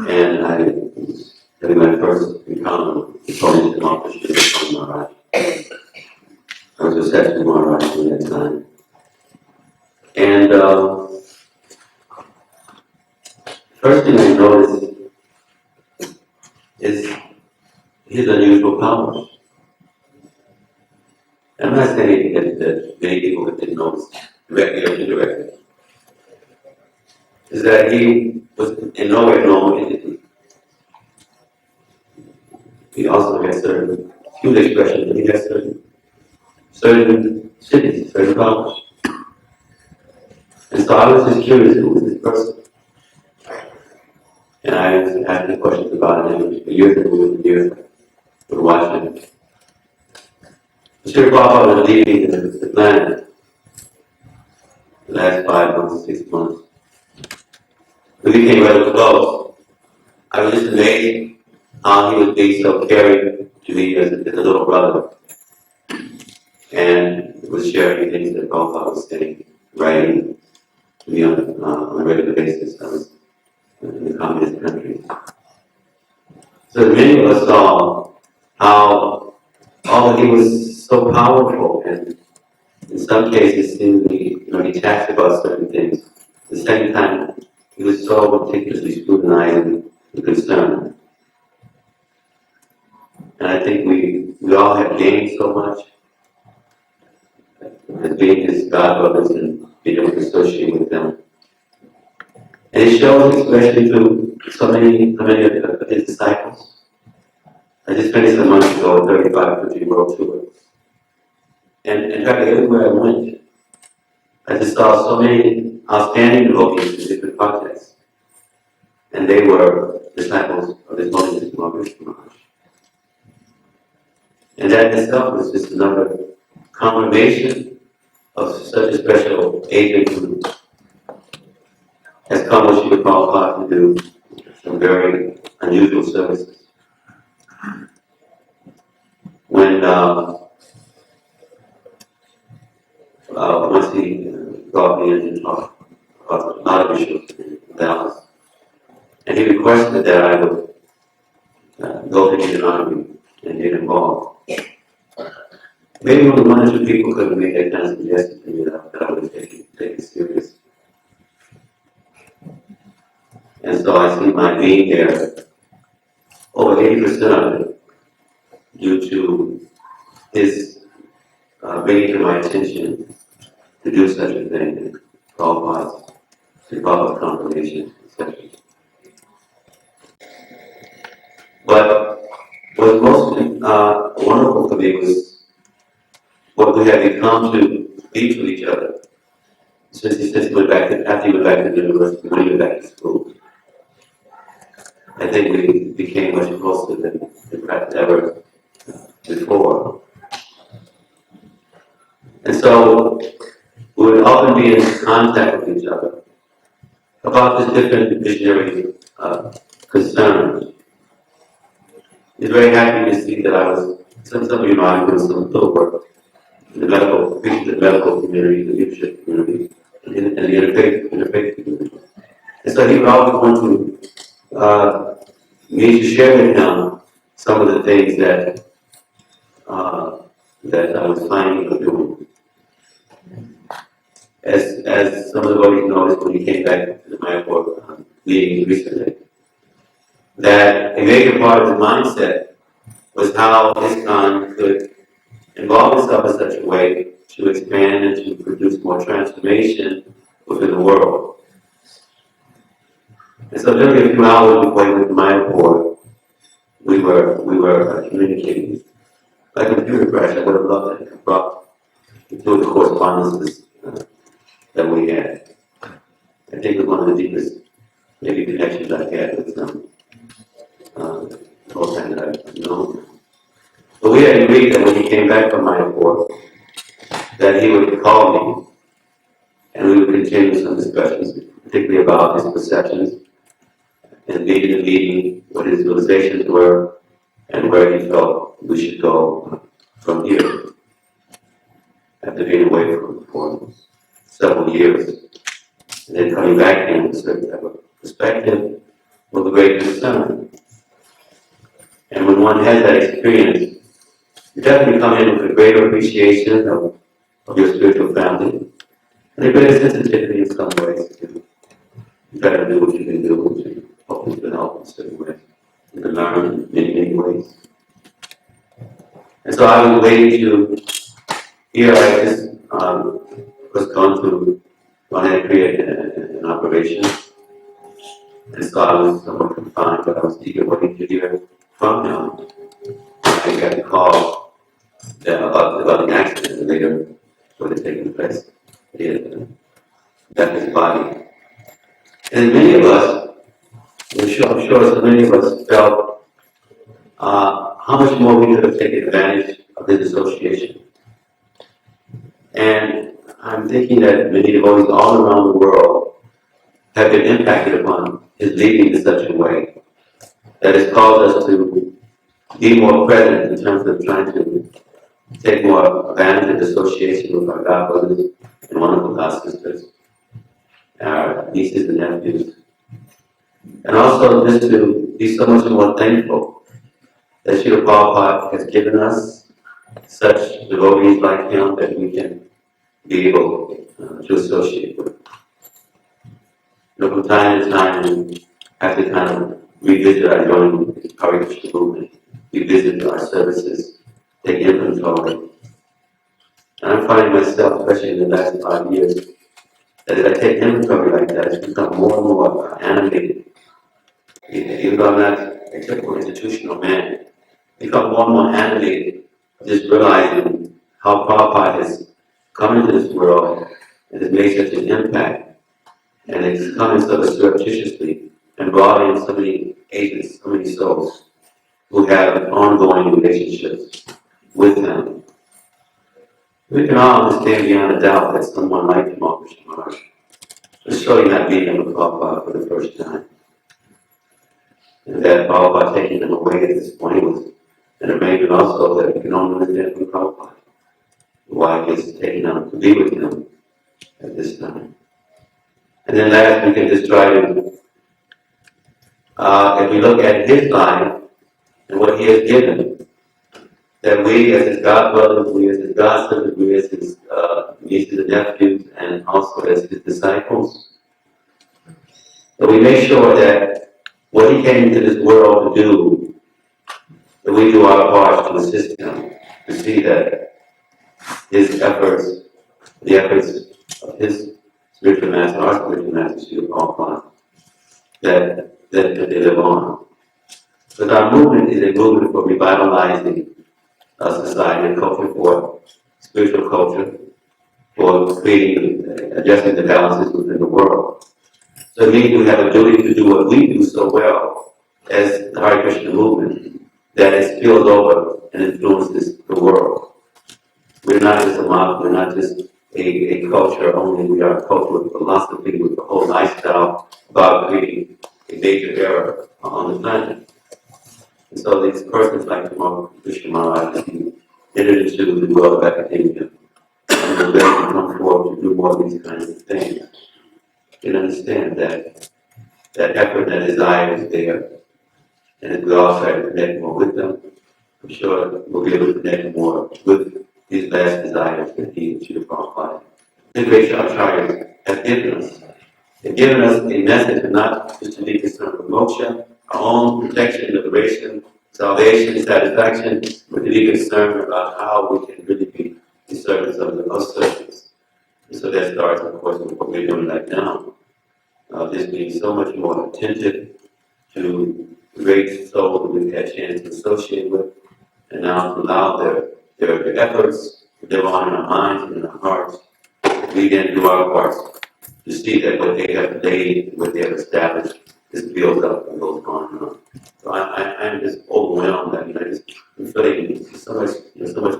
and I was having my first encounter with Holiness Tamal Krishna Goswami Maharaja. I was a session Maharaja at that time. And first thing I noticed is his unusual powers. I'm not saying that many people didn't notice, directly or indirectly. Is that he was in no way a normal entity. He also had certain human expressions, but he had certain cities, certain powers. And so I was just curious, who was this person? And I was asking questions about him for years and years, would watch him. Sri Prabhupada was leaving the planet the last 5 months, 6 months. We became rather close. I was just amazed how he would be so caring to me as a little brother. And was sharing things that Prabhupada was saying, writing to me on a regular basis. I was in the communist countries. So many of us saw how, although he was so powerful, and in some cases seemed to be detached about certain things. At the same time, he was so meticulously scrutinizing and concerned. And I think we all have gained so much as being his godbrothers and being able to associate with them. And it shows especially to so many of his disciples. I just finished a month ago a 35-50 world tour. And in fact, everywhere I went, I just saw so many outstanding devotees in different contexts. And they were disciples of his Holiness Tamal Krishna Maharaj. And that itself was just another confirmation of such a special agent who has come what you would call Prabhupada to do some very unusual services. When once he brought me in and talked about a lot of issues in Dallas, and he requested that I would go to the army and get involved. Maybe only one or two people could have made that kind of suggestion to me that I would take it serious. And so I see my being there, over 80% of it, due to his bringing to my attention to do such a thing, Prabhupada's confirmation, etc. But what was most wonderful for me was what we had become to be to each other. Since he went back to, after he went back to the university, when he went back to school, I think we became much closer than perhaps ever before. And so we would often be in contact with each other about the different missionary concerns. He's very happy to see that I was, some of you know, I'm doing some little work in the medical community, the leadership community, and the interfaith community. And so he would always want to me to share with him some of the things that that I was finding or doing. As some of the devotees noticed when he came back to the Mayapur meeting recently, that a major part of the mindset was how ISKCON could involve itself in such a way to expand and to produce more transformation within the world. And so literally a few hours before he went to Mayapur, we were communicating. By computer crash, I would have loved to have brought two of the correspondences that we had. I think it was one of the deepest maybe connections I had with some whole time that I've known. But we had agreed that when he came back from Mayapur, that he would call me and we would continue some discussions, particularly about his perceptions and leading the meeting, what his realizations were, and where he felt we should go from here. After being away for several years, and then coming back in with a certain type of perspective was a great concern. And when one has that experience, you definitely come in with a greater appreciation of your spiritual family, and a greater sensitivity in some ways to try to do what you can do to hopefully to help in certain ways. You can learn in many ways. And so I was waiting to hear. I just was going to run and create an operation. And so I was somewhat confined, but I was eager waiting to hear from him. I got the call about an accident that later would have taken place. He had left his body. And many of us, I'm sure so many of us felt how much more we could have taken advantage of his association. And I'm thinking that many devotees all around the world have been impacted upon his leading in such a way that has caused us to be more present in terms of trying to take more advantage of association with our godbrothers and wonderful god sisters, our nieces and nephews. And also just to be so much more thankful that Srila Prabhupada has given us such devotees like him that we can be able to associate with. From time to time, we have to kind of revisit our joining with the Hare Krishna movement, revisit our services, take inventory. And I'm finding myself, especially in the last 5 years, that as I take inventory like that, it's become more and more animated. Even though I'm not a typical institutional man, become more and more animated, just realizing how Prabhupada has come into this world and has made such an impact, and it's coming so surreptitiously and brought in so many agents, so many souls who have ongoing relationships with him. We can all understand beyond a doubt that someone like Tamal Krishna Maharaj is surely not meeting with Prabhupada for the first time. And that Prabhupada taking him away at this point was an arrangement also that we can only understand from Prabhupada, why he is taking him to be with him at this time. And then last, we can just try to, if we look at his life and what he has given, that we as his godbrothers, we as his godsons, we as his nieces and nephews, and also as his disciples, that we make sure that what he came into this world to do, that we do our part to assist him, to see that his efforts, the efforts of his spiritual master, our spiritual master, Srila Prabhupada, that they live on. But our movement is a movement for revitalizing society and culture, for spiritual culture, for creating, adjusting the balances within the world. So it means we have a duty to do what we do so well as the Hare Krishna movement, that it spills over and influences the world. We're not just a mob, we're not just a culture only, we are a culture with philosophy, with the whole lifestyle about creating a major era on the planet. And so these persons like Tamal Krishna Maharaj, who entered into the world of academia and were ready to come forward to do more of these kinds of things, can understand that that effort, that desire is there. And if we all try to connect more with them, I'm sure we'll be able to connect more with these last desires that he and Srila Prabhupada, the great Acharyas, have given us. They've given us a message of not just to be concerned with moksha, our own protection, liberation, salvation, satisfaction, but to be concerned about how we can really be in service of the service. And so that starts, of course, with what we're doing right now. Just being so much more attentive to the great souls that we've had a chance to associate with, and now to allow their efforts to live on in our minds and in our hearts. We then do our parts to see that what they have laid, what they have established, is built up and goes on and on. So I'm just overwhelmed. I mean, I'm feeling so much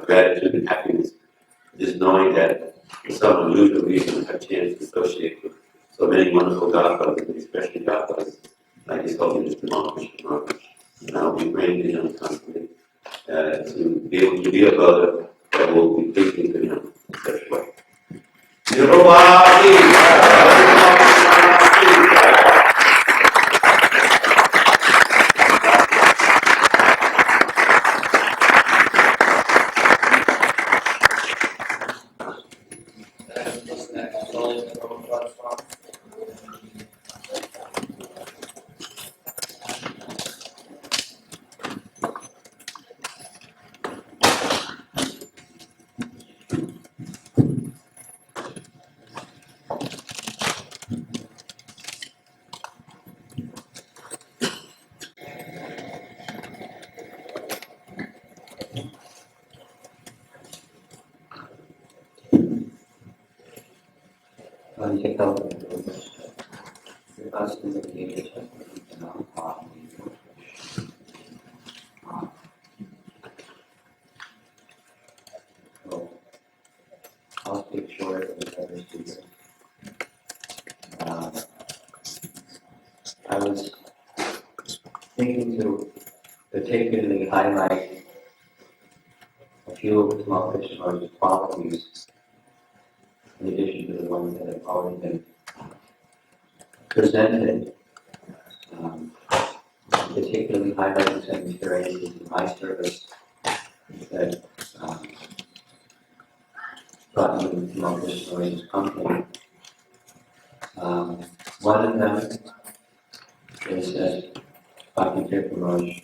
gratitude and happiness, just knowing that for some unusual reason I have a chance to associate with so many wonderful godfathers, especially godfathers like his Holiness Tamal Krishna Maharaj. And I'll be praying to him constantly to be able to be a brother that will be pleasing to him in such a way. I'll speak short of the other speaker. I was thinking to particularly highlight a few of Tamal Krishna Maharaj's qualities, in addition to the ones that have already been presented, particularly highlighting some experiences in my service that brought me to Tamal Krishna's company. One of them is that Bhaktivedanta Swami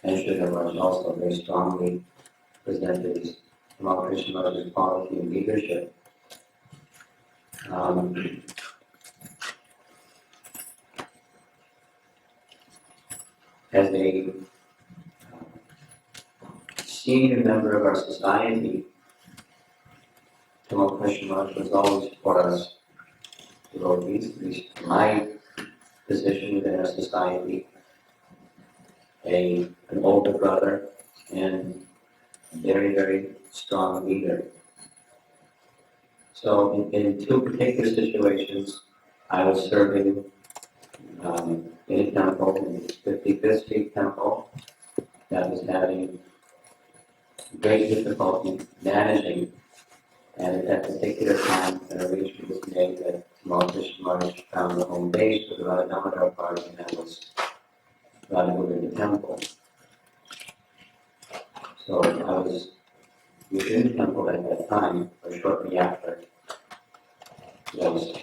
Prabhupada also very strongly presented Tamal Krishna's quality and leadership. As a senior member of our society, Tamal Krishna was always for us devotees, at least my position within our society, an older brother and a very, very strong leader. So in two particular situations, I was serving in a temple, in the 55th Street Temple, that was having great difficulty managing, and at that particular time, an arrangement was made that Tamal Krishna found a home base for the Radha Damodar party, and that was Radha in the temple. So I was within the temple at that time, or shortly after, I was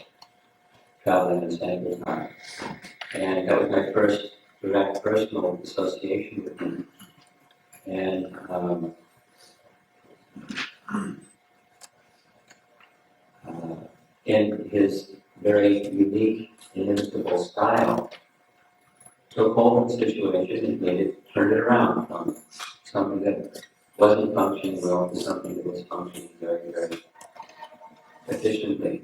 traveling in Sankirtan. And that was my first direct personal association with him. And in his very unique, inimitable style, took hold of the situation and turned it around from something that wasn't functioning well to something that was functioning very, very efficiently.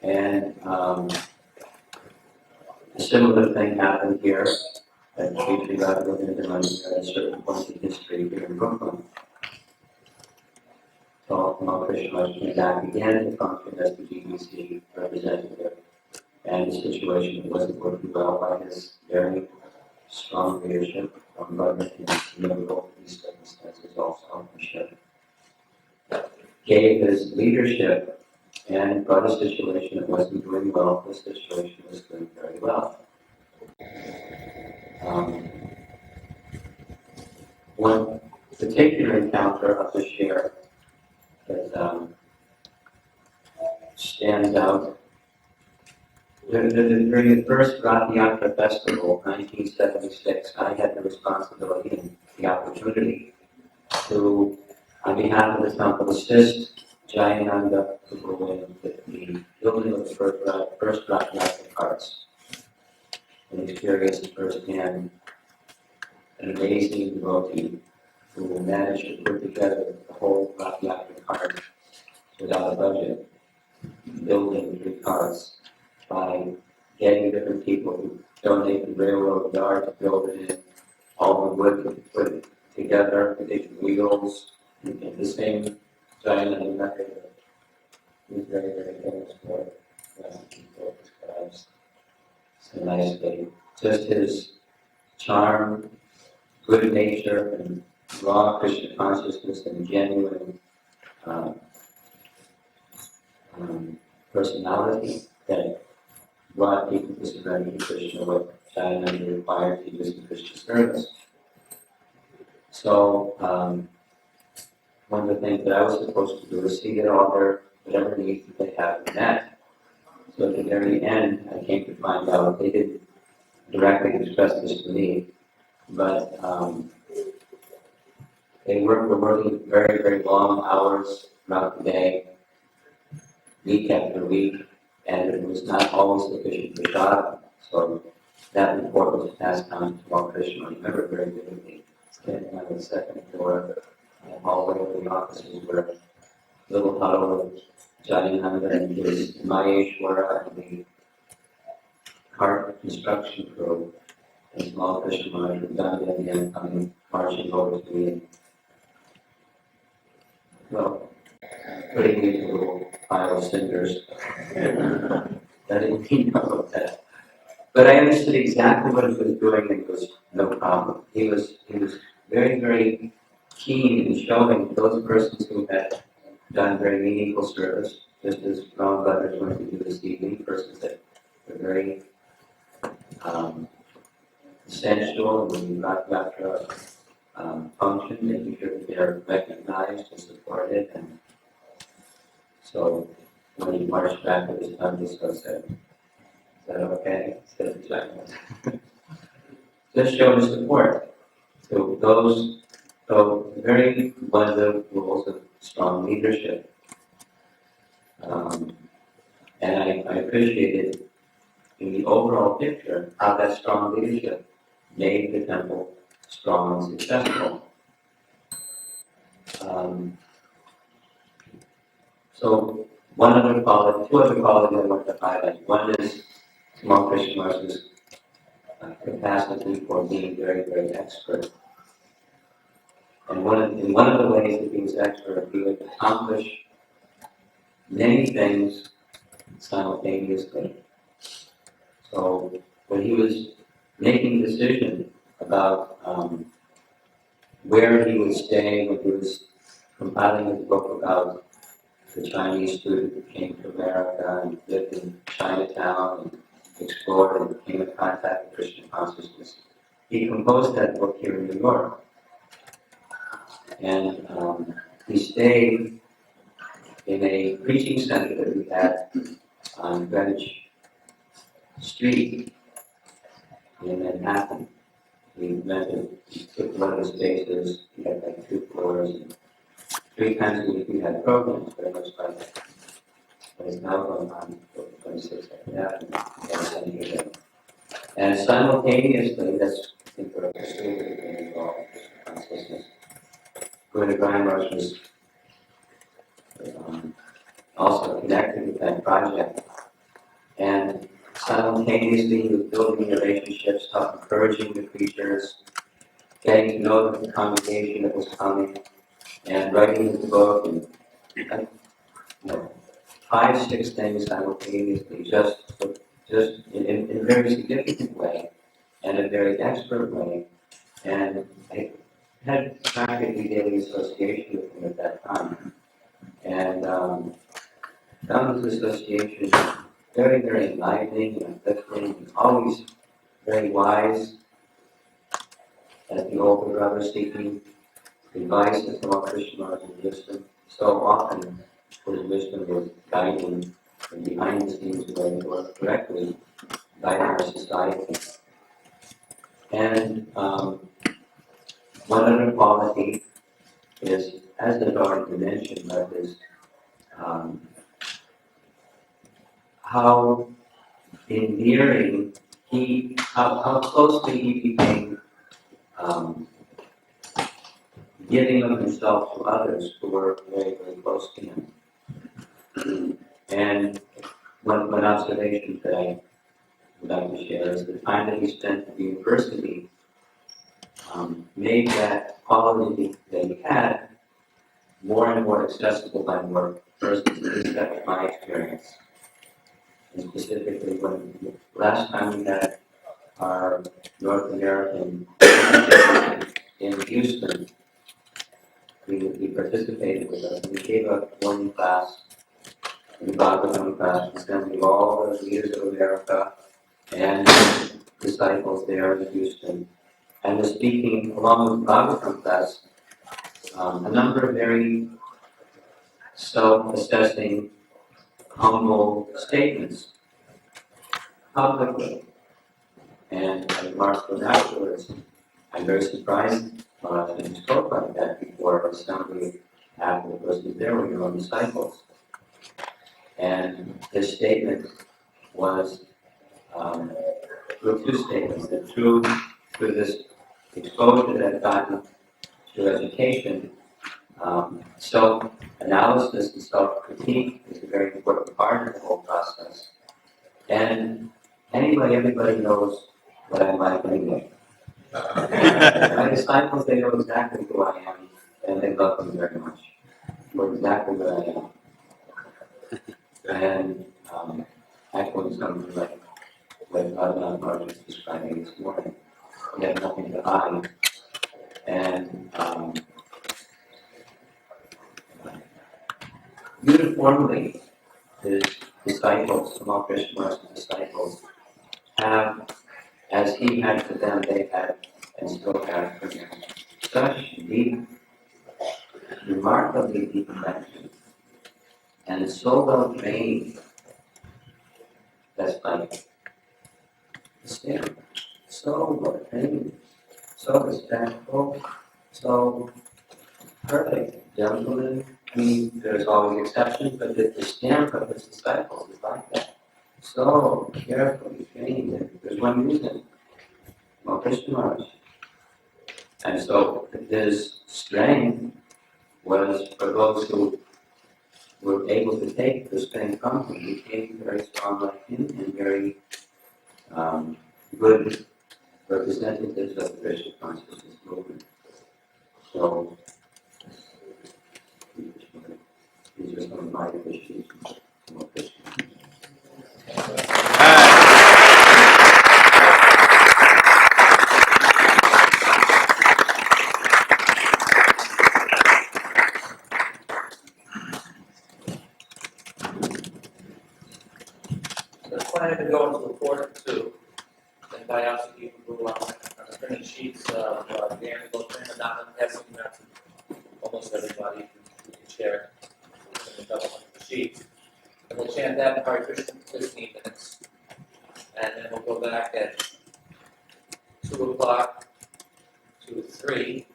And a similar thing happened here at Sri Radha at a certain point in history here in Brooklyn. So Tamal Krishna came back again to function as the GBC representative, and the situation wasn't working well by his very strong leadership from government and notable these circumstances also, sure, gave his leadership and brought a situation that wasn't doing well. This situation was doing very well. One particular encounter of the share that stands out. During the first Ratha Yatra festival, 1976, I had the responsibility and the opportunity to, on behalf of the temple, assist Jayananda to go in with the building of the first Ratha Yatra carts and experience firsthand an amazing devotee who managed to put together the whole Ratha Yatra cart without a budget, building 3 carts by getting different people who donate the railroad yard to build it in, all the wood to put it together, the different wheels, and the same giant method. He's very, very famous for it. It's a nice thing. Just his charm, good nature, and raw Krishna consciousness and genuine personality that brought people to surrender to Krishna what Jayananda required to use in Krishna service. So, one of the things that I was supposed to do was see that all their whatever needs that they have met. So at the very end, I came to find out they didn't directly express this to me, but they were working very, very long hours throughout the day, week after week, and it was not always sufficient for sadhana. So that report was passed on to Tamal Krishna. I remember very vividly standing on the second floor in the hallway of the offices where a little huddle of Jayananda and his Maheshwara and the cart construction crew and Tamal Krishna were done it again, coming marching over to me and, well, putting me into a little pile of cinders. I didn't mean about that. But I understood exactly what he was doing, and it was no problem. He was very, very keen in showing those persons who had done very meaningful service, just as Ram Bhadra's going to do this evening, persons that were very essential in the Yatra function, making sure that they're recognized and supported. And so when he marched back with his tongue, said, "Is that okay?" Said the giant. Just showing support to those. So very one of the rules of strong leadership. And I appreciated in the overall picture how that strong leadership made the temple strong and successful. So one other quality, two other qualities I want to highlight. One is Tamal Krishna Goswami's capacity for being very, very expert. And in one of the ways that he was expert, he would accomplish many things simultaneously. So when he was making a decision about where he would stay, when he was compiling his book about the Chinese student who came to America and lived in Chinatown and explored and came in contact with Krishna Consciousness, he composed that book here in New York. And he stayed in a preaching center that we had on Greenwich Street in Manhattan. He took one of the spaces, he had like 2 floors, and 3 times a week we had programs, very much like what is now going on for 26th Avenue. And simultaneously, that's, I think, what I'm still involved in consciousness. Guru Maharaj was also connected with that project. And simultaneously, he was building relationships, encouraging the preachers, getting to know the congregation that was coming, and writing his book, and 5, 6 things simultaneously, just in a very significant way, and a very expert way. And I had practically daily association with him at that time. And found his association very, very enlightening and uplifting, and always very wise, as the older brother seeking advice and from Krishna and wisdom. So often his wisdom was guiding and behind the scenes way or directly guiding our society. And one other quality is, as I've already mentioned, that is how endearing how closely he became giving of himself to others who were very, very close to him. And one observation that I would like to share is the time that he spent at the university made that quality that he had more and more accessible by more persons. At least that's my experience. And specifically, when last time we had our North American in Houston, he participated with us, and we gave a one class, in the Bhagavatam class, assembling all the leaders of America and disciples there in Houston, and was speaking along with the Bhagavatam class a number of very self-assessing, humble statements publicly. And I remarked to him afterwards, I'm very surprised that you spoke like that before assembly after the person there were your own disciples. And his statement was through 2 statements, that through this exposure that I've gotten through education, self-analysis and self-critique is a very important part of the whole process. And everybody knows what I'm like anyway. My disciples, they know exactly who I am, and they love me very much for exactly who I am. And echoing something like what Maharaja was describing this morning, we have nothing to hide. And uniformly, his disciples, Tamal Krishna's disciples, have, as he had for them, they had and still have for him, such deep, remarkably deep connection, and so well trained. That's like the so well trained, so respectful, so perfect, gentleman. I mean, there's always exceptions, but the stamp of his disciples is like that. So carefully trained, and there's one reason, well, Krishna Maharaj. And so his strength was for those who were able to take the strength from him. He became very strong like him and very good representatives of the Krishna Consciousness movement. So these are some of my appreciations of Krishna. Let's plan to go into report two. And by asking people who are printing sheets of the annual print and not passing that to almost everybody who can share it. And double up the sheets. And we'll chant that Hare Krishna for 15 minutes. And then we'll go back at 2 o'clock to 3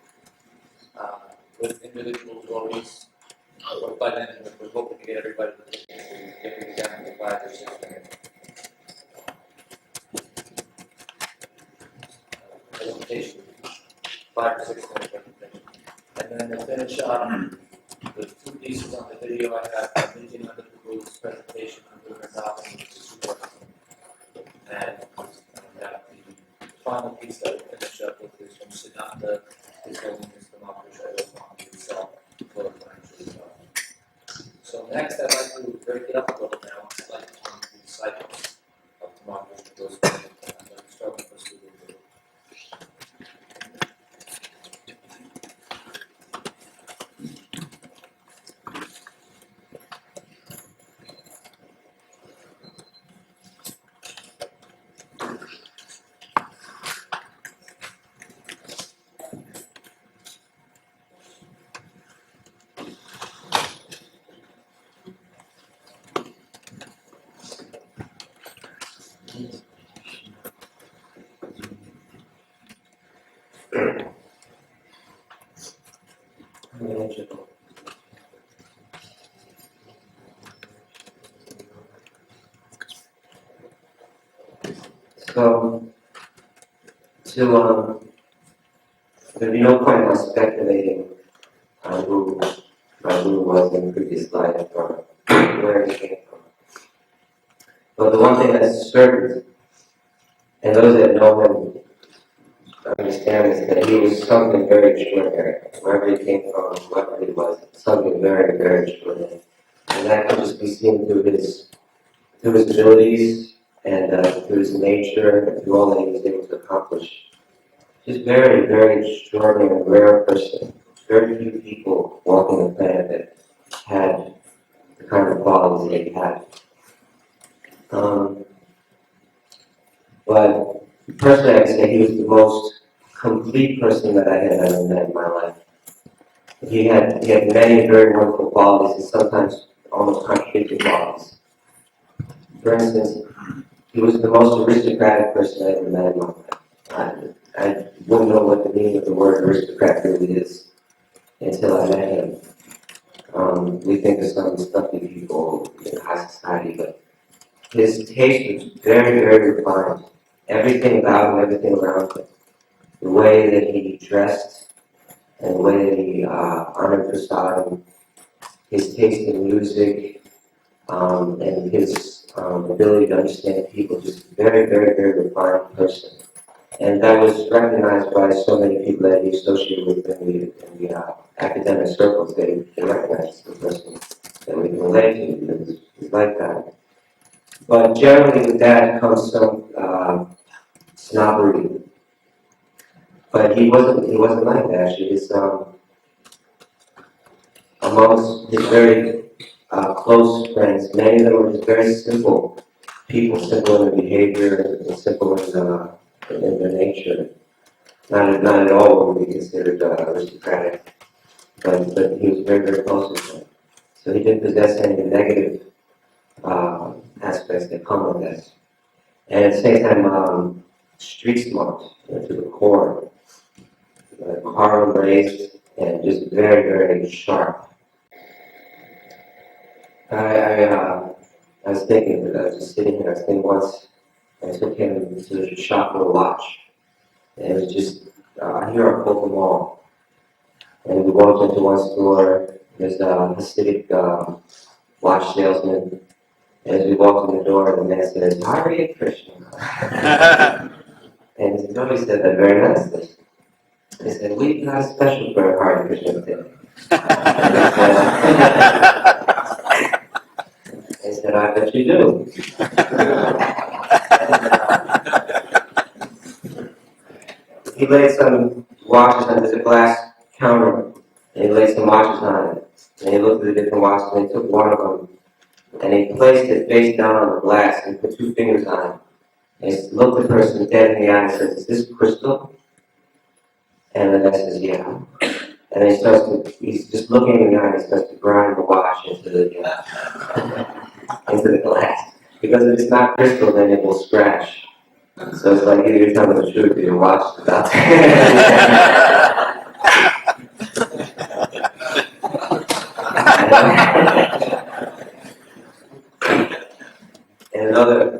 with individual glories. By then, we're hoping to get everybody to get it down to 5 or 6 minutes. Presentation, 5 or 6 minute presentation. And then we'll finish up with 2 pieces on the video I have, Nityananda Prabhu's presentation on the Ratha, which is super awesome. And the final piece that we'll finish up with is from Siddhanta, His Holiness Tamal Krishna Goswami himself, glorifying Sri Radha. So next, I'd like to break it up a little now. I'd like to turn to the disciples of Tamal Krishna Goswami. And I'd like to start with Sri Radha. So, there'd be no point in us speculating on who my guru was in previous life or where he came from. But the one thing that's certain, and those that know him understand, is that he was something very extraordinary. Wherever he came from, whatever he was, something very, very extraordinary. And that could just be seen through his abilities and through his nature and through all that he was able to accomplish. Just very, very extraordinary, rare person. Very few people walking the planet that had the kind of qualities that he had. But personally, I would say he was the most complete person that I had ever met in my life. He had many very wonderful qualities and sometimes almost contradictory qualities. For instance, he was the most aristocratic person I ever met in my life. I wouldn't know what the meaning of the word aristocrat really is until I met him. We think of some stuffy people in high society, but his taste was very, very refined. Everything about him, everything around him. The way that he dressed and the way that he honored prasadam, his taste in music, and his ability to understand people, just very, very, very refined person. And that was recognized by so many people that he associated with in the academic circles. They recognized the person that we can relate to because he's like that. But generally with that comes some snobbery. But he wasn't like that. Actually, his, amongst his very close friends, many of them were just very simple people, simple in their behavior and simple in their nature. not at all what would be considered aristocratic, but he was very, very close with them. So he didn't possess any negative aspects that come with this. And at the same time, street smart, to the core, hard raised, and just very, very sharp. I was thinking, I was just sitting here, I was thinking once, I took him to the shop for a watch. And it was just, here at Fulton Mall. And we walked into one store, there's a Hasidic watch salesman. And as we walked in the door, the man says, Hare Krishna. And he always said that very nicely. He said, we've got a special for Hare Krishna today. I said, I bet you do. He laid some watches on, there's a glass counter, and he laid some watches on it. And he looked at the different watches, and he took one of them, and he placed it face down on the glass, and put 2 fingers on it. And he looked the person dead in the eye and says, is this crystal? And the guy says, yeah. And he's just looking in the eye, and he starts to grind the watch into the glass. Because if it's not crystal, then it will scratch. So it's like either you're telling the truth or your watch is about to. And another.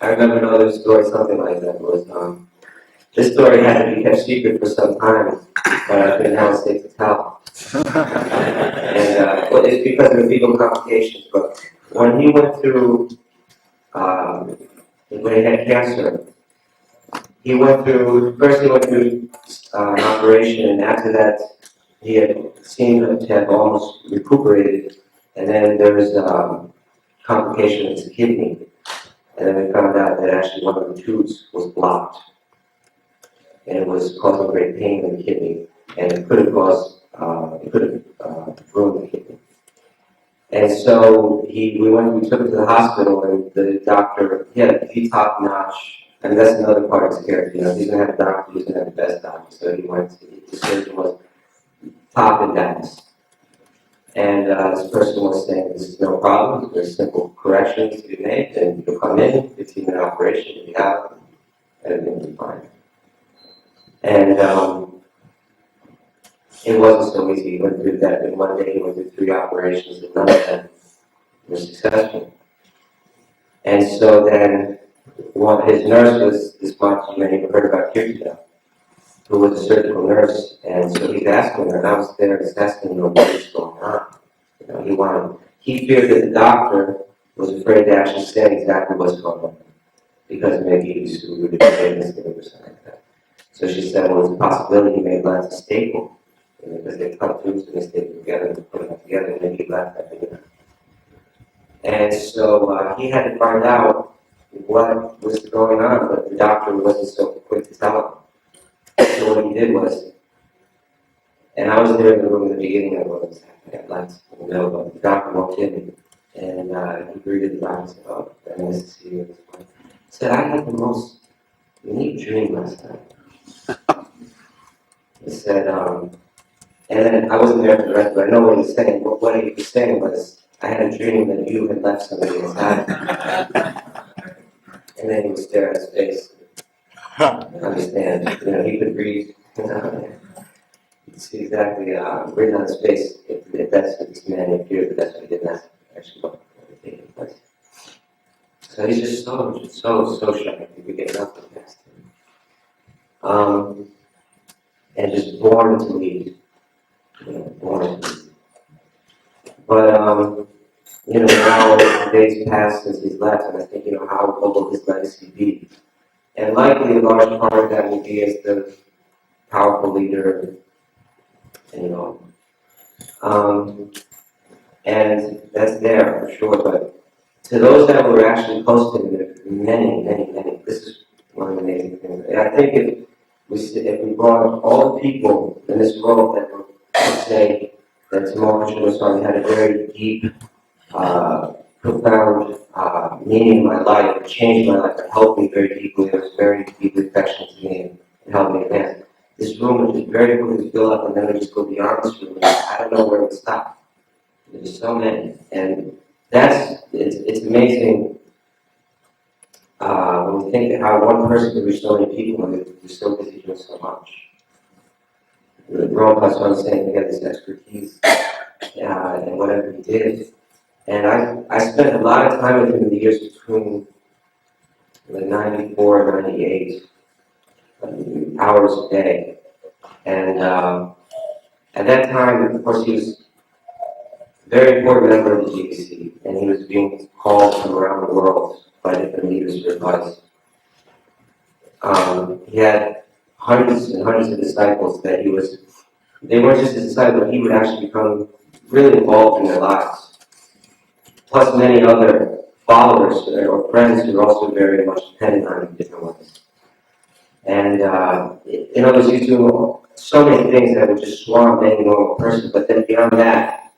I remember another story, something like that was, this story had to be kept secret for some time, but I didn't know it's safe to tell. And it's because of the legal complications, but when he went through, when he had cancer, first he went through an operation, and after that, he had seemed to have almost recuperated, and then there was complication of his kidney, and then we found out that actually one of the tubes was blocked, and it was causing great pain in the kidney, and it could have ruined the kidney. And so we took him to the hospital, and the doctor, he had the top notch. And that's another part of his character. He's gonna have a doctor, he's gonna have the best doctor. So the surgeon was top in Dallas. And this person was saying, this is no problem, there's simple corrections to be made, and you'll come in, 15-minute operation, you'll be out, and everything will be fine. And it wasn't so easy. He went through that in one day, he went through 3 operations, and none of them were successful. And so then, his nurse was this much, you may have heard about Kirtana, who was a surgical nurse, and so he's asking her, and I was there, he's asking her what was going on. He feared that the doctor was afraid to actually say exactly what's going on, because maybe he was rude or something like that. So she said, well, there's a possibility he may have left a staple, because they cut tubes and they staple together and put them together, and maybe he left that. And so he had to find out what was going on, but the doctor wasn't so quick to tell him. So what he did was, and I was there in the room in the beginning, I was at last, but the doctor walked in, and he greeted the doctor and said, oh, very nice to see you. He said, I had the most unique dream last night. He said, and then I wasn't there for the rest, but I know what he was saying. What he was saying was, I had a dream that you had left somebody inside. And then he would stare at his face. Understand, he could read. You could see exactly written on his face if that's what this man appeared, but that's what he did not actually what was taking place. So he's just so shy. You could get nothing past him. And just born to lead. Born to lead. But now the days pass since he's left, and I think, what will his legacy be? And likely a large part of that will be as the powerful leader, and that's there for sure. But to those that were actually close to him, there are many. This is one of the amazing things. And I think if we brought all the people in this world that would say that Tamal Krishna Goswami had a very deep profound meaning in my life. It changed my life. It helped me very deeply. It was very deeply affectionate to me and helped me advance. This room would just very quickly fill up, and then we just go beyond this room. I don't know where to stop. There's so many, and it's amazing when we think of how one person can reach so many people when they're so busy doing so much. Prabhupada was saying he had this expertise in whatever he did. And I spent a lot of time with him in the years between like 94 and 98, hours a day. And at that time, of course, he was a very important member of the GBC, and he was being called from around the world by different leaders for advice. He had hundreds and hundreds of disciples that they weren't just his disciples, but he would actually become really involved in their lives. Plus many other followers or friends who were also very much dependent on him in different ways. And in other words, he was doing so many things that would just swamp any normal person. But then beyond that,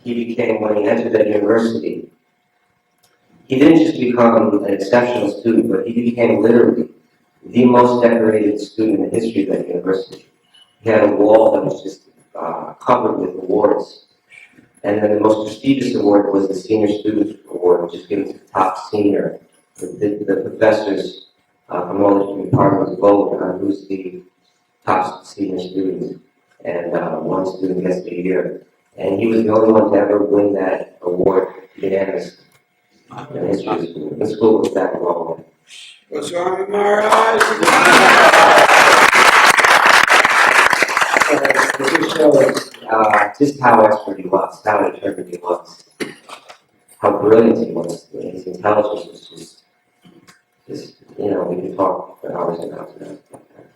he became, when he entered that university, he didn't just become an exceptional student, but he became literally the most decorated student in the history of that university. He had a wall that was just covered with awards. And then the most prestigious award was the Senior Student Award, which is given to the top senior. The professors from all the different departments vote on who's the top senior student. And one student gets the year. And he was the only one to ever win that award unanimously in the history of the school. The school was that long. Goswami Maharaja! It just shows just how expert he was, how determined he was, how brilliant he was. His intelligence was just we could talk for hours and hours and hours about that.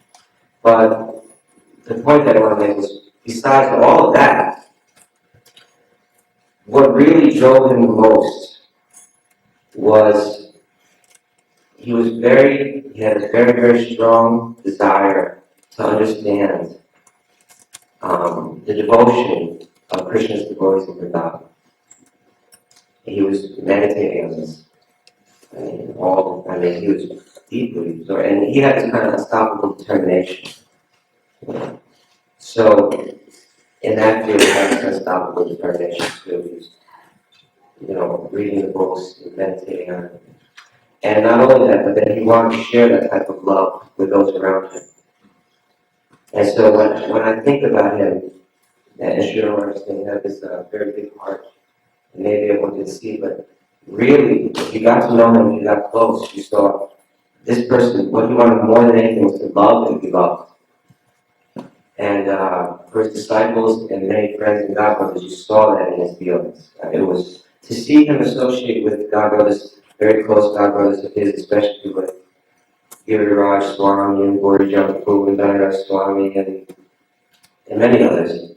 But the point that I want to make was, besides all of that, what really drove him the most was he had a very, very strong desire to understand the devotion of Krishna's devotees in Vrindavan. He was meditating on this. He was deeply absorbed, and he had this kind of unstoppable determination. So, in that field, he had this unstoppable determination too. He was, reading the books and meditating on it. And not only that, but then he wanted to share that type of love with those around him. And so when I think about him, and Sri understand, he had this very big heart, and maybe everyone didn't see, but really, if you got to know him, if you got close, you saw this person, what he wanted more than anything was to love and be loved. And for his disciples and many friends and godbrothers, you saw that in his feelings. It was to see him associate with godbrothers, very close godbrothers of his, especially with Giriraj Swami and Gaurijan and Dhanaraj Swami and many others.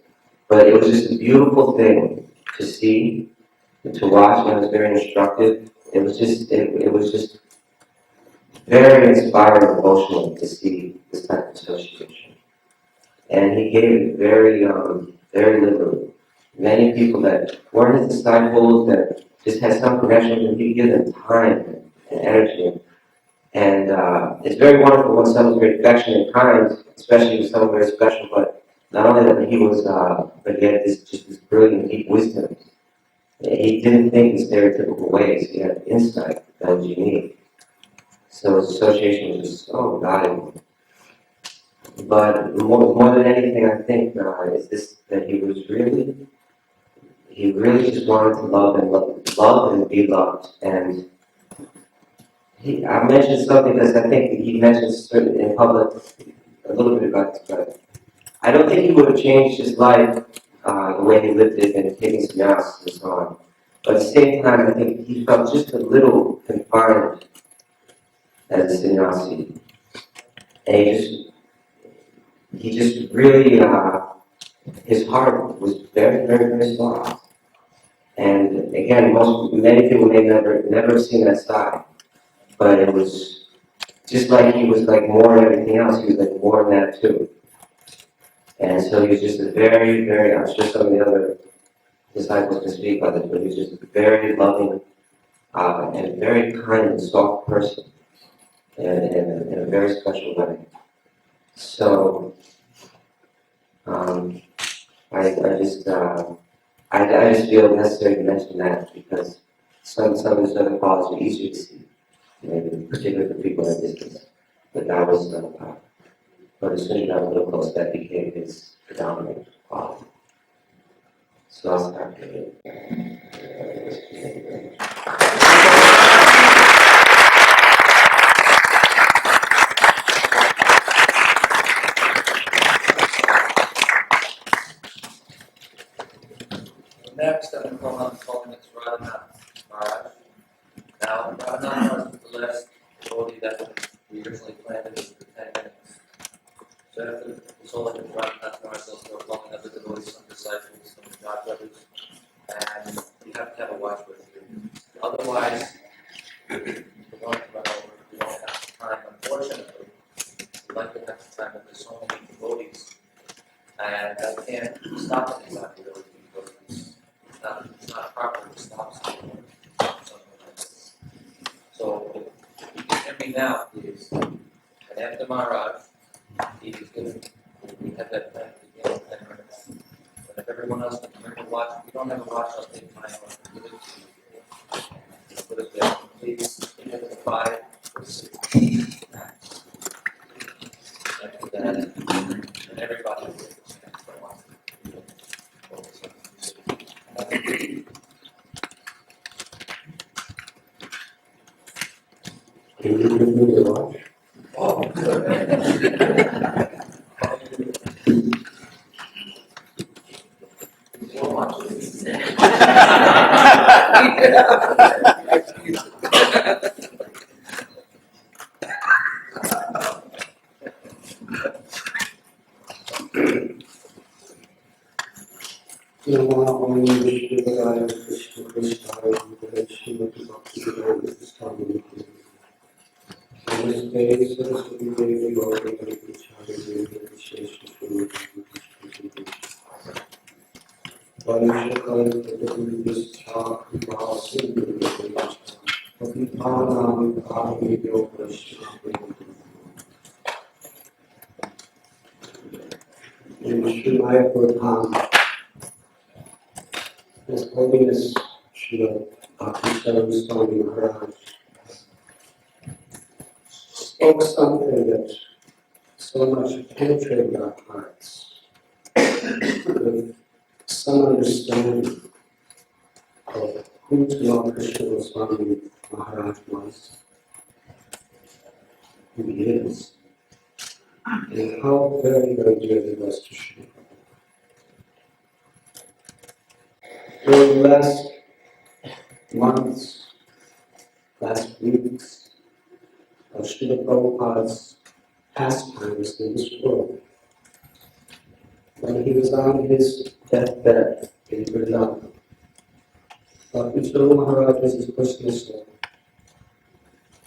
But it was just a beautiful thing to see and to watch, and it was very instructive. It was just very inspiring and emotional to see this type of association. And he gave it very, very liberally. Many people that weren't his disciples, that just had some connection with him, he'd give them time and energy. And it's very wonderful when someone's very affectionate and kind, especially with someone very special. But not only that, but he had this brilliant, deep wisdom. He didn't think in stereotypical ways. He had insight that was unique. So his association was just so valuable. But more than anything, I think is this, that he really just wanted to love and be loved. And I mentioned something because I think he mentioned in public a little bit about this, but I don't think he would have changed his life the way he lived it and taking sannyas and so on. But at the same time, I think he felt just a little confined as a sannyasi. And he just really, his heart was very, very, very soft. And again, many people may never have seen that side. But it was just like he was like more than everything else, he was like more than that too. And so he was just a very, very, I'm sure some of the other disciples to speak others, but he was just a very loving and very kind and soft person in a very special way. So I just feel necessary to mention that because some of his other qualities are easier to see, maybe particularly for people at a distance. But that was, but as soon as you got a little close, that became his predominant quality. So I'll start with it. Next, I'm calling it Ratha Maharaja. Now, Ratha Maharaj was the last devotee that we originally planned it for 10 minutes. So after this whole thing, Ratha Maharaj also welcoming other devotees, some disciples, some God brothers, and you have to have a watch with you. Otherwise, we're going to run over. We don't have time, unfortunately. We'd like to have time, but there's so many devotees, and I can't stop anybody really because it's not proper to stop someone. Something like this. So, if you can hear me now, please. And after Maharaj, he is going to, we have that plan to begin in 10 minutes. But if everyone else can bring a watch, if you don't have a watch, I'll take mine and give it to you. Put it there. Please, give it to 5 or 6 max. After that, and everybody will get the chance to watch. Can you give me the watch? Oh, Namo Vishwaya Krishna Krishna Srimati Bhaktivedanta Swami Prabhupada. Namaste Saraswati Devi Gauri Vichari Devi Vishesha Srimati Vaishakal Pratapuri Vistha Kripa Sindhu Vichara Patipanam Bhavidyo Krishna in Srimaya Pradhan, His Holiness Srila Bhaktivedanta Swami Maharaj spoke something that so much penetrated our hearts with some understanding of who Tamal Krishna Goswami Maharaj was, who he is, and how very, very dear he was to Srila Prabhupada. During the last months, last weeks of Srila Prabhupada's pastimes in this world, when he was on his deathbed in Vrindavan, Bhaktivedanta Maharaj was his personal soul.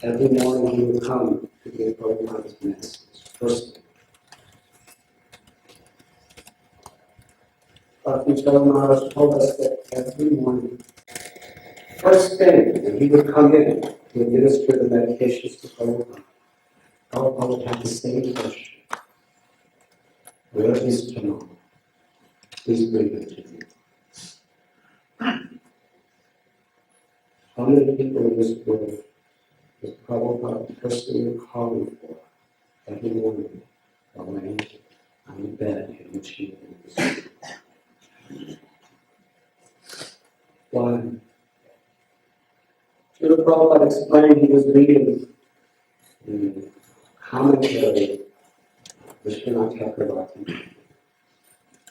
Every morning he would come to give Prabhupada's messages, first thing. Bhaktivedanta Maharaj told us that every morning, first thing, when he would come in to administer the medications to Prabhupada, Prabhupada would have the same question. Where is Tamal? Please bring him to me. How many people in this world is Prabhupada personally calling for every morning while laying on the bed in which he lives? Why? Srila Prabhupada explained he was reading the commentary of Vishwanath Chakravarti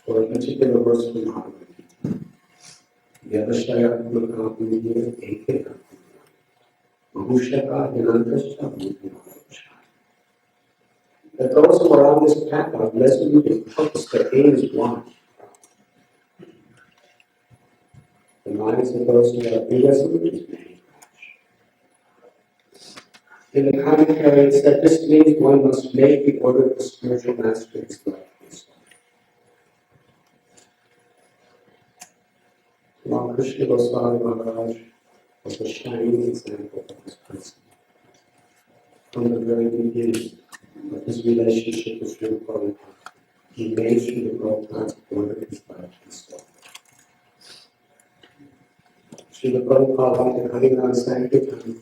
for a particular verse from Bhagavad Gita. Yadashaya Purakapunya Ekeka Mahushaka Hinantascha Bhutanavachaya. That those who are on this path are resolute in purpose, their aim is one. The minds of those who are irresolute is many. In the commentary, it said this means one must make the order of the spiritual master his life. Tamal Krishna Goswami Maharaj was a shining example of this principle. From the very beginning of his relationship with Srila Prabhupada, he made Srila Prabhupada's order his life and soul. Srila Prabhupada wanted Harinam Sankirtan.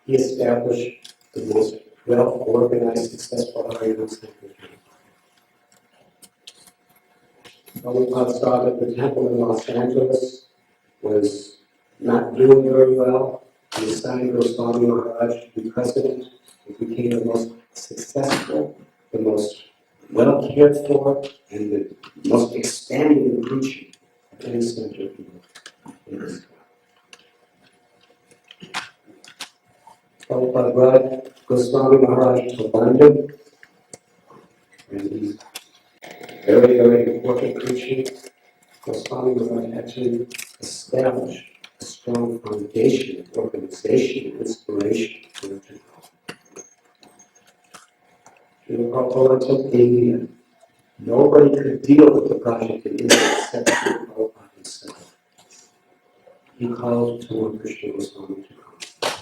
He established the most well-organized, successful Harinam Sankirtan. Prabhupada saw that the temple in Los Angeles was not doing very well. He assigned Goswami Maharaj to be president. It became the most successful, the most well cared for, and the most expanding preaching of any center in this country. Prabhupada brought Goswami Maharaj to London, and he's very, very important preaching. Goswami Maharaj actually established a strong foundation of organization and inspiration for the temple. Srila Prabhupada took India. Nobody could deal with the project in India except Srila Prabhupada himself. He called Tamal Krishna Goswami to come,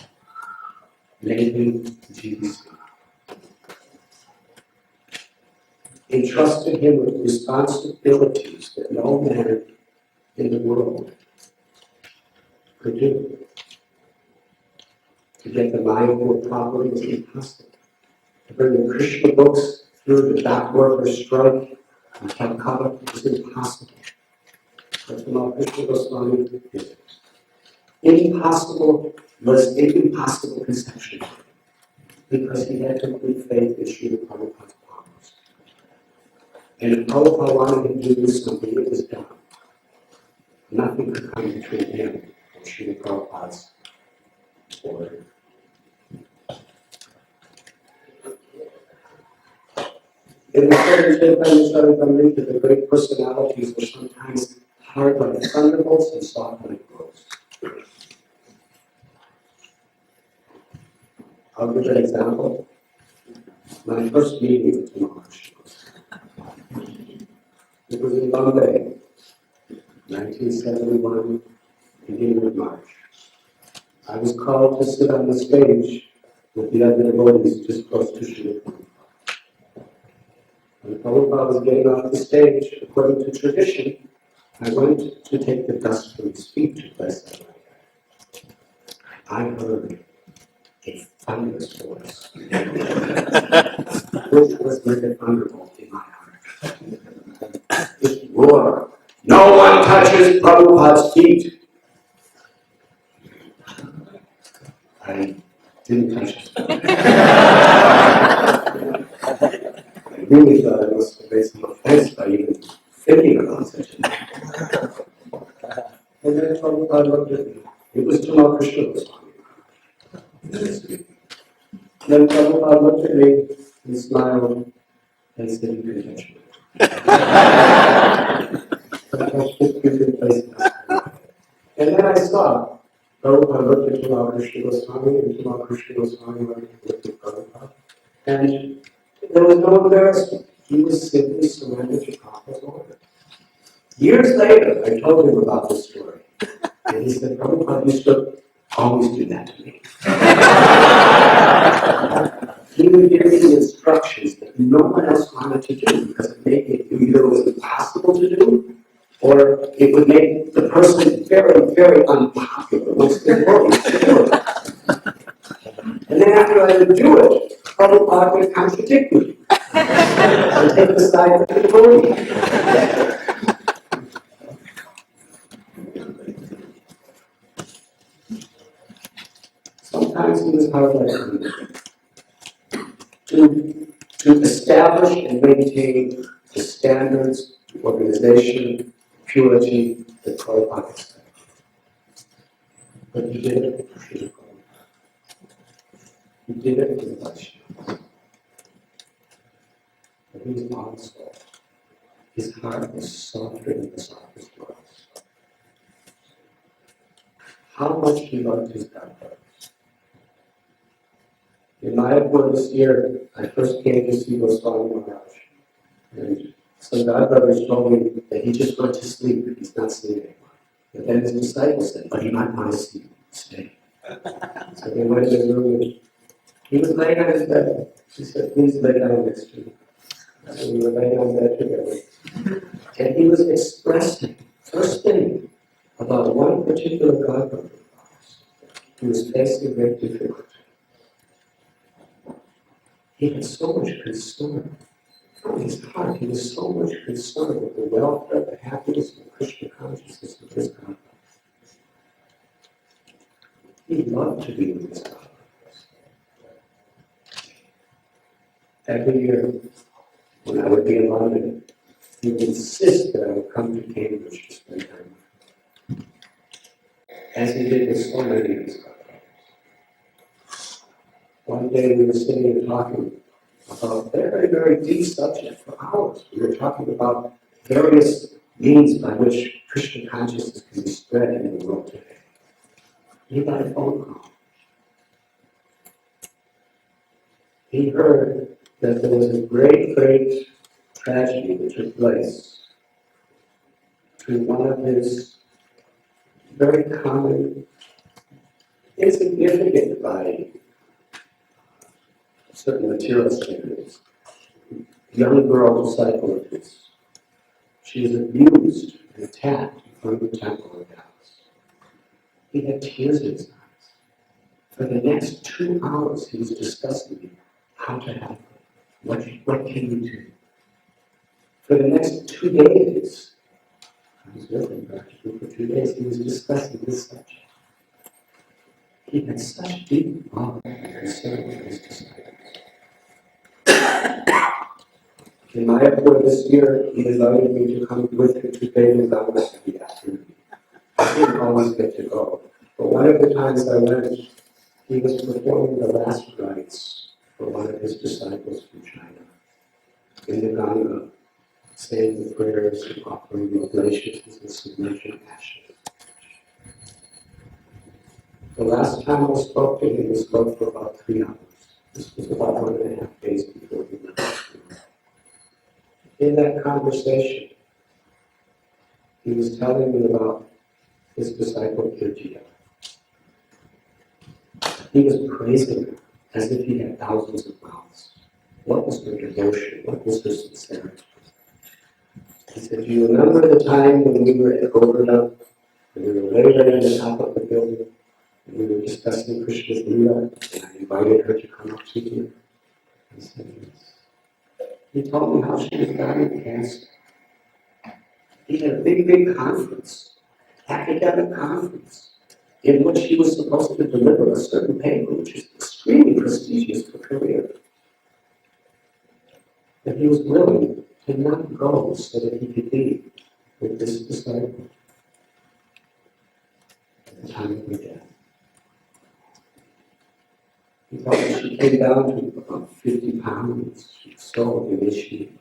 made him the GBC, entrusted him with responsibilities that no man in the world could do. To get the Mayapur properly was impossible. To bring the Krishna books through the dock workers' strike in Calcutta was impossible. But Tamal Krishna Goswami did it. Impossible was an impossible conception because he had complete faith in Srila Prabhupada's powers. And if Prabhupada wanted him to do something, it was done. Nothing could come between him and Srila Prabhupada's order. In the certain Chaitanya Charitamrita, the great personalities were sometimes hard like thunderbolts and soft like rose. I'll give an example. My first meeting with Tamal Krishna. It was in Bombay, 1971, beginning of March. I was called to sit on the stage with the other devotees just close to Srila Prabhupada. When Prabhupada was getting off the stage, according to tradition, I went to take the dust from his feet to place that right there. I heard a thunderous voice, which was like a thunderbolt in my heart. This roar, no one touches Prabhupada's feet. I didn't touch it. I really thought I must have made some offense by even thinking about such a thing. And then Prabhupada looked at me. It was Tamal Krishna Goswami. Then Prabhupada looked at me and smiled and said, "You can touch me." And then I saw Prabhupada looked at Tamal Krishna Goswami, and Tamal Krishna Goswami looked at Prabhupada. And there was no embarrassment. He was simply surrendered to Prabhupada's order. Years later, I told him about this story. And he said, Prabhupada used to always do that to me. He would give me instructions that no one else wanted to do because it made it either it was impossible to do or it would make the person very, very unpopular amongst the world. And then after I would do it, Prabhupada would contradict me and take the side of the devotee. Sometimes it was hard like to establish and maintain the standards, organization, purity that Prabhupada expected. But he did it for Srila Prabhupada. He did it for the Vaishnavas. But he was also, his heart was softer than the softest rose. How much he loved his godbrothers. In Mayapur this year, I first came to see Goswami Maharaj. And some godbrothers told me that he just went to sleep, he's not seeing anyone. But then his disciples said, but he might want to see you stay. So they went in the room and he was laying on his bed. She said, please lay down next to me. So we were laying on bed together. And he was expressing, first thing, about one particular godbrother who was facing great difficulty. He had so much concern. From his heart, he was so much concerned with the welfare, the happiness, and Krishna consciousness of his God. He loved to be with his God. Every year, when I would be in London, he would insist that I would come to Cambridge to spend time with him, as he did with so many of his God. One day we were sitting and talking about a very, very deep subject for hours. We were talking about various means by which Krishna consciousness can be spread in the world today. He got a phone call. He heard that there was a great, great tragedy that took place between one of his very common, insignificant by certain material standards, young girl disciple of his. She was abused and attacked in front of the temple in Dallas. He had tears in his eyes. For the next 2 hours, he was discussing how to help her. What can you do? For the next 2 days, I was with him practically for 2 days, he was discussing this subject. He had such deep love and concern for his disciples. In Mayapur this year, he invited me to come with him to Bhaktivedanta every afternoon. I didn't always get to go, but one of the times I went, he was performing the last rites for one of his disciples from China in the Ganga, saying the prayers and offering the oblations and submerging ashes. The last time I spoke to him, we spoke for about 3 hours. This was about 1.5 days before he left. In that conversation, he was telling me about his disciple Kirtiya. He was praising her as if he had thousands of mouths. What was her devotion? What was her sincerity? He said, do you remember the time when we were at Govardhan, and we were way on the top of the building, and we were discussing Krishna's Leela, and I invited her to come up to you? He said, yes. He told me how she was dying of cancer. He had a big, big conference, academic conference, in which he was supposed to deliver a certain paper, which is extremely prestigious for career. And he was willing to not go so that he could be with this disciple at the time of her death. He thought that she came down to about 50 pounds. She was so emaciated.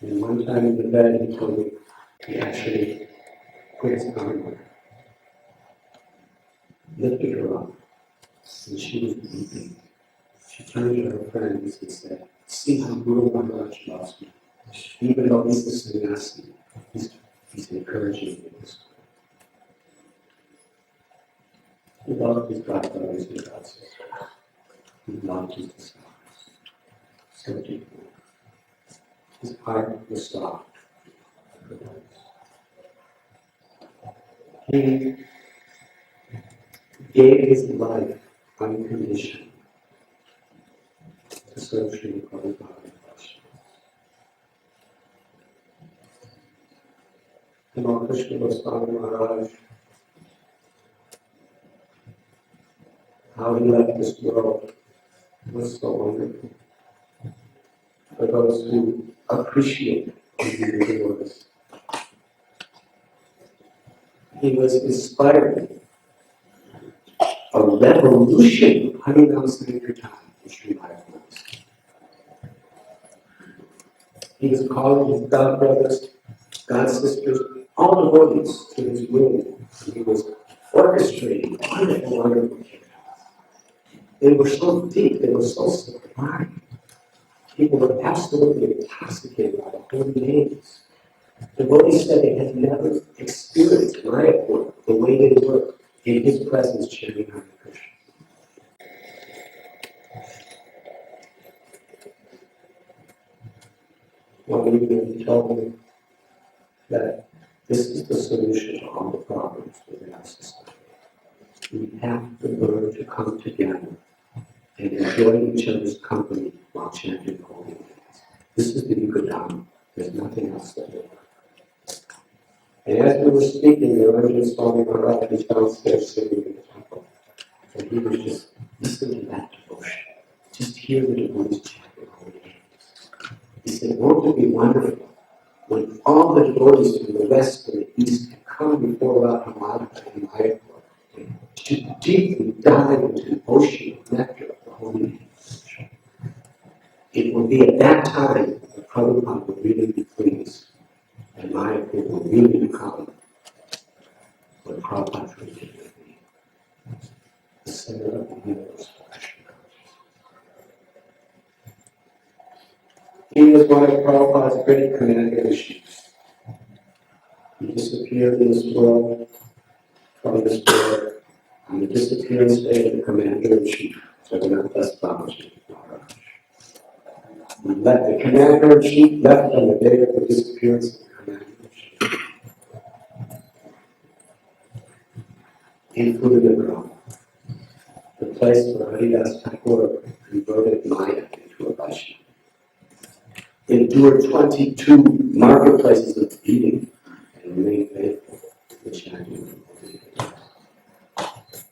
And one time in the bed, he told me he actually put his arm on her, lifted her up, and she was weeping. She turned to her friends and said, see how Guru Maharaja loves me. Even though he's the sannyasi, he's encouraging me this way. He loved his godbrothers and god sisters. He loved his disciples so deeply. His heart was soft. He gave his life unconditionally to serve Srila Prabhupada. Tamal Krishna Goswami Maharaja, how he left this world was so wonderful. For those who appreciate who he really was. He was inspiring a revolution of Harinam Sankirtan in Sri Lanka. He was calling his god brothers, god sisters, all devotees to his room. He was orchestrating wonderful, wonderful chaos. They were so deep, they were so sublime. People were absolutely intoxicated by the holy names. The devotee said he had never experienced Mayapur the way they were in his presence chanting Hare Krishna. One evening he told me that this is the solution to all the problems within our system. We have to learn to come together and enjoy each other's company while chanting holy names. This is the Yukadama. There's nothing else that will work. And as we were speaking, the Ranjan Swami Maharaja was downstairs sitting in the temple. And he was just listening to that devotion. Just hear the devotees chanting holy names. He said, won't it be wonderful when all the devotees from the west and the east can come before Ratha and Mayapur and to deeply dive into the ocean of nectar of the holy names. It will be at that time that Prabhupada will really be pleased, and Mayapur will really become what Prabhupada really did with me, the center of the universe for Krishna consciousness. He was one of Prabhupada's great commander-in-chiefs. He disappeared in this world, from this world, on the disappearance day of the commander-in-chief, Jagannath Das Babaji Maharaj. The commander-in-chief left on the day of the disappearance of the commander-in-chief. In Purudagram, the place where Haridas Thakur converted Maya into a Vaishnava. Endured 22 marketplaces of beating and remained faithful to the chanting of the holy names.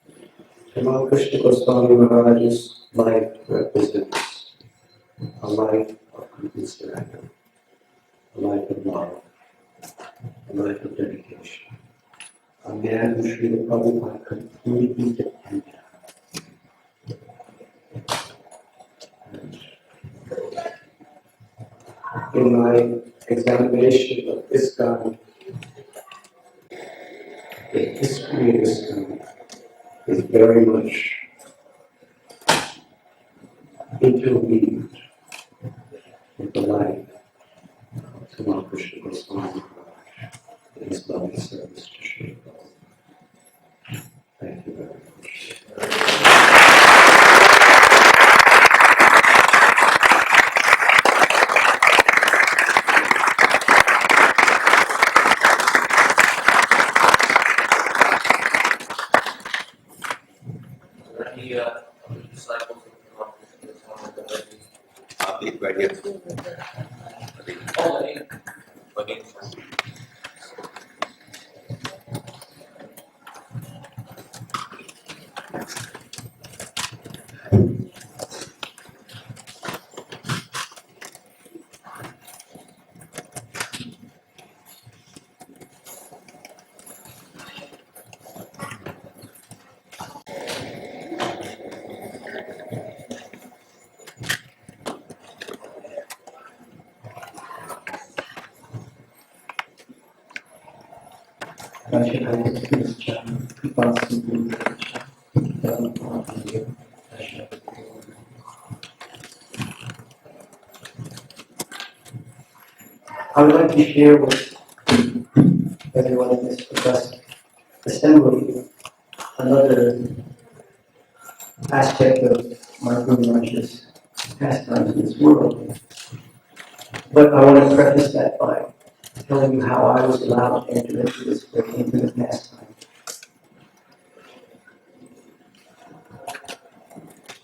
Tamal Krishna Goswami Maharaja's life represents a life of complete surrender, a life of love, a life of dedication. A man who Srila Prabhupada completely depended on. In my examination of this guy, the history of this guy is very much interweaved with the life of Tamal Krishna Goswami Prabhupada and his loving service to Sri Prabhupada. Thank you very much. Are there any other disciples of the Swami Prabhupada? Right here. Oh, yeah. Okay. I would like to share with everyone in this august assembly another aspect of my Guru Maharaj's pastime in this world. But I want to preface that by telling you how I was allowed to enter into this very intimate pastime.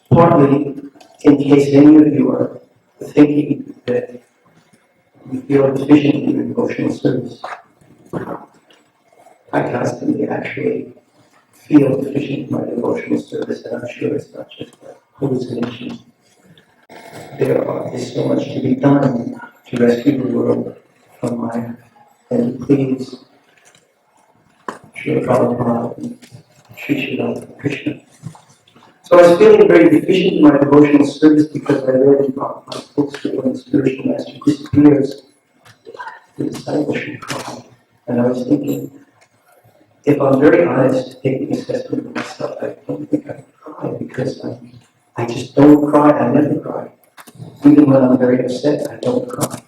Partly, in case any of you are thinking that you feel deficient in your devotional service, I constantly actually feel deficient in my devotional service, and I'm sure it's not just a hallucination. There is so much to be done to rescue the world from Maya and to please Srila Prabhupada and Sri Krishna. So I was feeling very deficient in my devotional service because I read in Prabhupada's books that when the spiritual master disappears, the discipleship cry. And I was thinking, if I'm very honest, taking assessment of myself, I don't think I cry because I just don't cry. I never cry. Even when I'm very upset, I don't cry.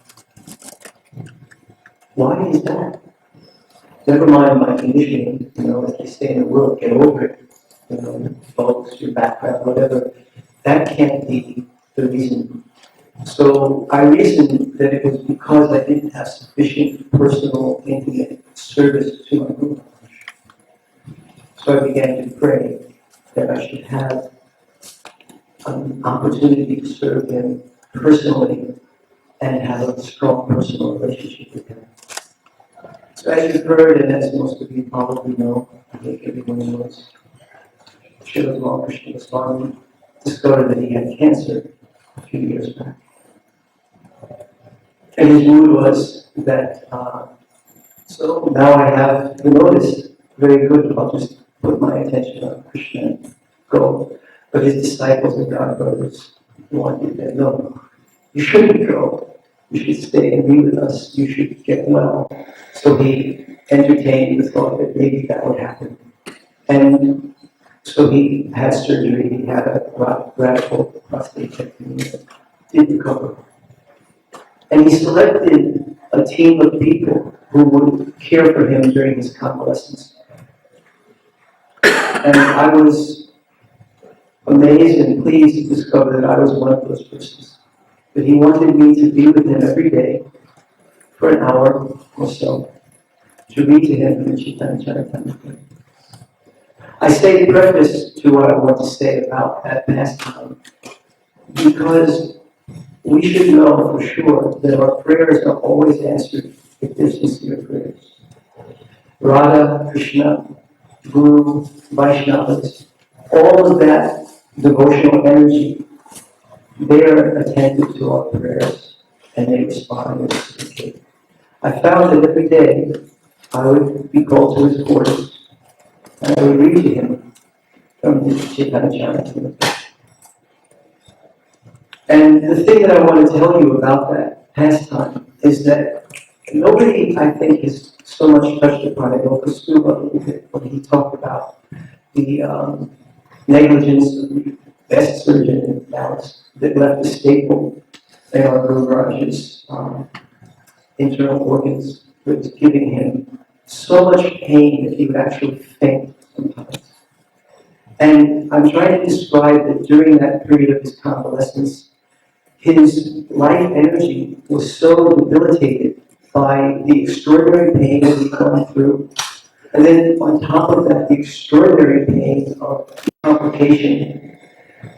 Why is that? Never mind my conditioning, as they say in the world, get over it. Folks, your background, whatever. That can't be the reason. So I reasoned that it was because I didn't have sufficient personal, intimate service to my Guru. So I began to pray that I should have an opportunity to serve him personally and have a strong personal relationship with him. So as you've heard, and as most of you probably know, I think everyone knows, Tamal Krishna Goswami discovered that he had cancer a few years back. And his mood was that, so now I have the notice, very good, I'll just put my attention on Krishna and go. But his disciples and God brothers wanted that, no, you shouldn't go. You should stay and be with us. You should get well. So he entertained the thought that maybe that would happen. And so he had surgery. He had a radical prostate that did recover. And he selected a team of people who would care for him during his convalescence. And I was amazed and pleased to discover that I was one of those persons. That he wanted me to be with him every day for an hour or so, to read to him from Chaitanya Charitamrita. I say the preface to what I want to say about that pastime, because we should know for sure that our prayers are always answered if they're sincere prayers. Radha, Krishna, Guru, Vaishnavas, all of that devotional energy, they are attentive to our prayers and they respond and reciprocate. I found that every day I would be called to his quarters and I would read to him from his Chaitanya Charitamrita. And the thing that I want to tell you about that pastime is that nobody, I think, has so much touched upon it. Ilka a little bit when he talked about the negligence of the best surgeon in Dallas that left a staple in our Guru Maharaj's internal organs, that was giving him so much pain that he would actually faint sometimes. And I'm trying to describe that during that period of his convalescence, his life energy was so debilitated by the extraordinary pain that he'd gone through. And then on top of that, the extraordinary pain of complication,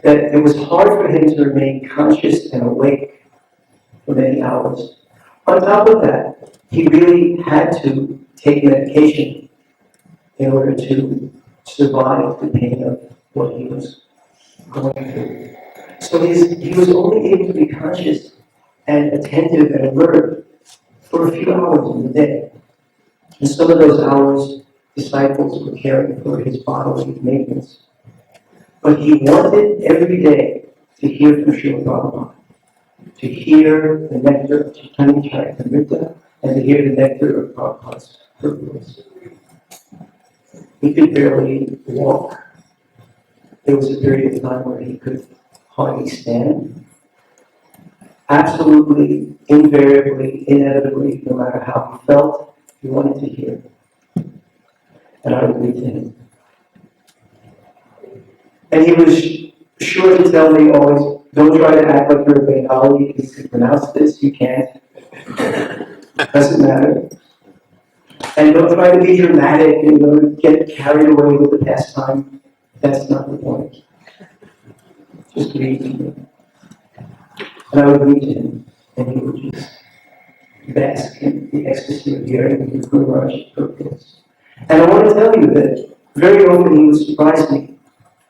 that it was hard for him to remain conscious and awake for many hours. On top of that, he really had to take medication in order to survive the pain of what he was going through. So he was only able to be conscious and attentive and alert for a few hours in the day. And some of those hours, disciples were caring for his bodily maintenance. But he wanted every day to hear from Srila Prabhupada, to hear the nectar of Chaitanya Charitamrita, and to hear the nectar of Prabhupada's purpose. He could barely walk. There was a period of time where he could hardly stand. Absolutely, invariably, inevitably, no matter how he felt, he wanted to hear. And I would read to him. And he was sure to tell me always, don't try to act like you're a Bengali. You can pronounce this, you can't. Doesn't matter. And don't try to be dramatic and get carried away with the pastime. That's not the point. Just read to me. And I would read to him, and he would just bask in the ecstasy of hearing the Guru Maharaj's purpose. And I want to tell you that very often he would surprise me.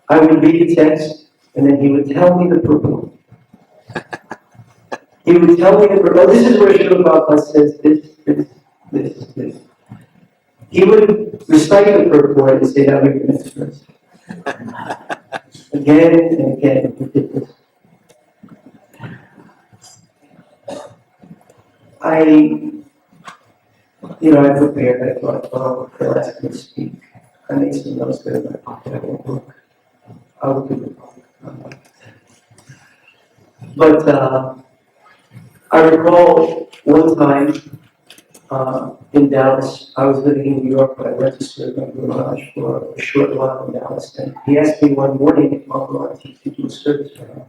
I would read the text, and then he would tell me the purport. He would tell me the purport. Oh, this is where Srila Prabhupada says this. He would recite the purport and say, now read the next verse. Again and again, he did this. I prepared, I thought, oh, they'll ask me to speak. I made some notes there in my pocket, I won't look. I will do it. But I recall one time, in Dallas. I was living in New York, but I went to serve my Guru Maharaj for a short while in Dallas. And he asked me one morning if Mama wanted to do a service for him.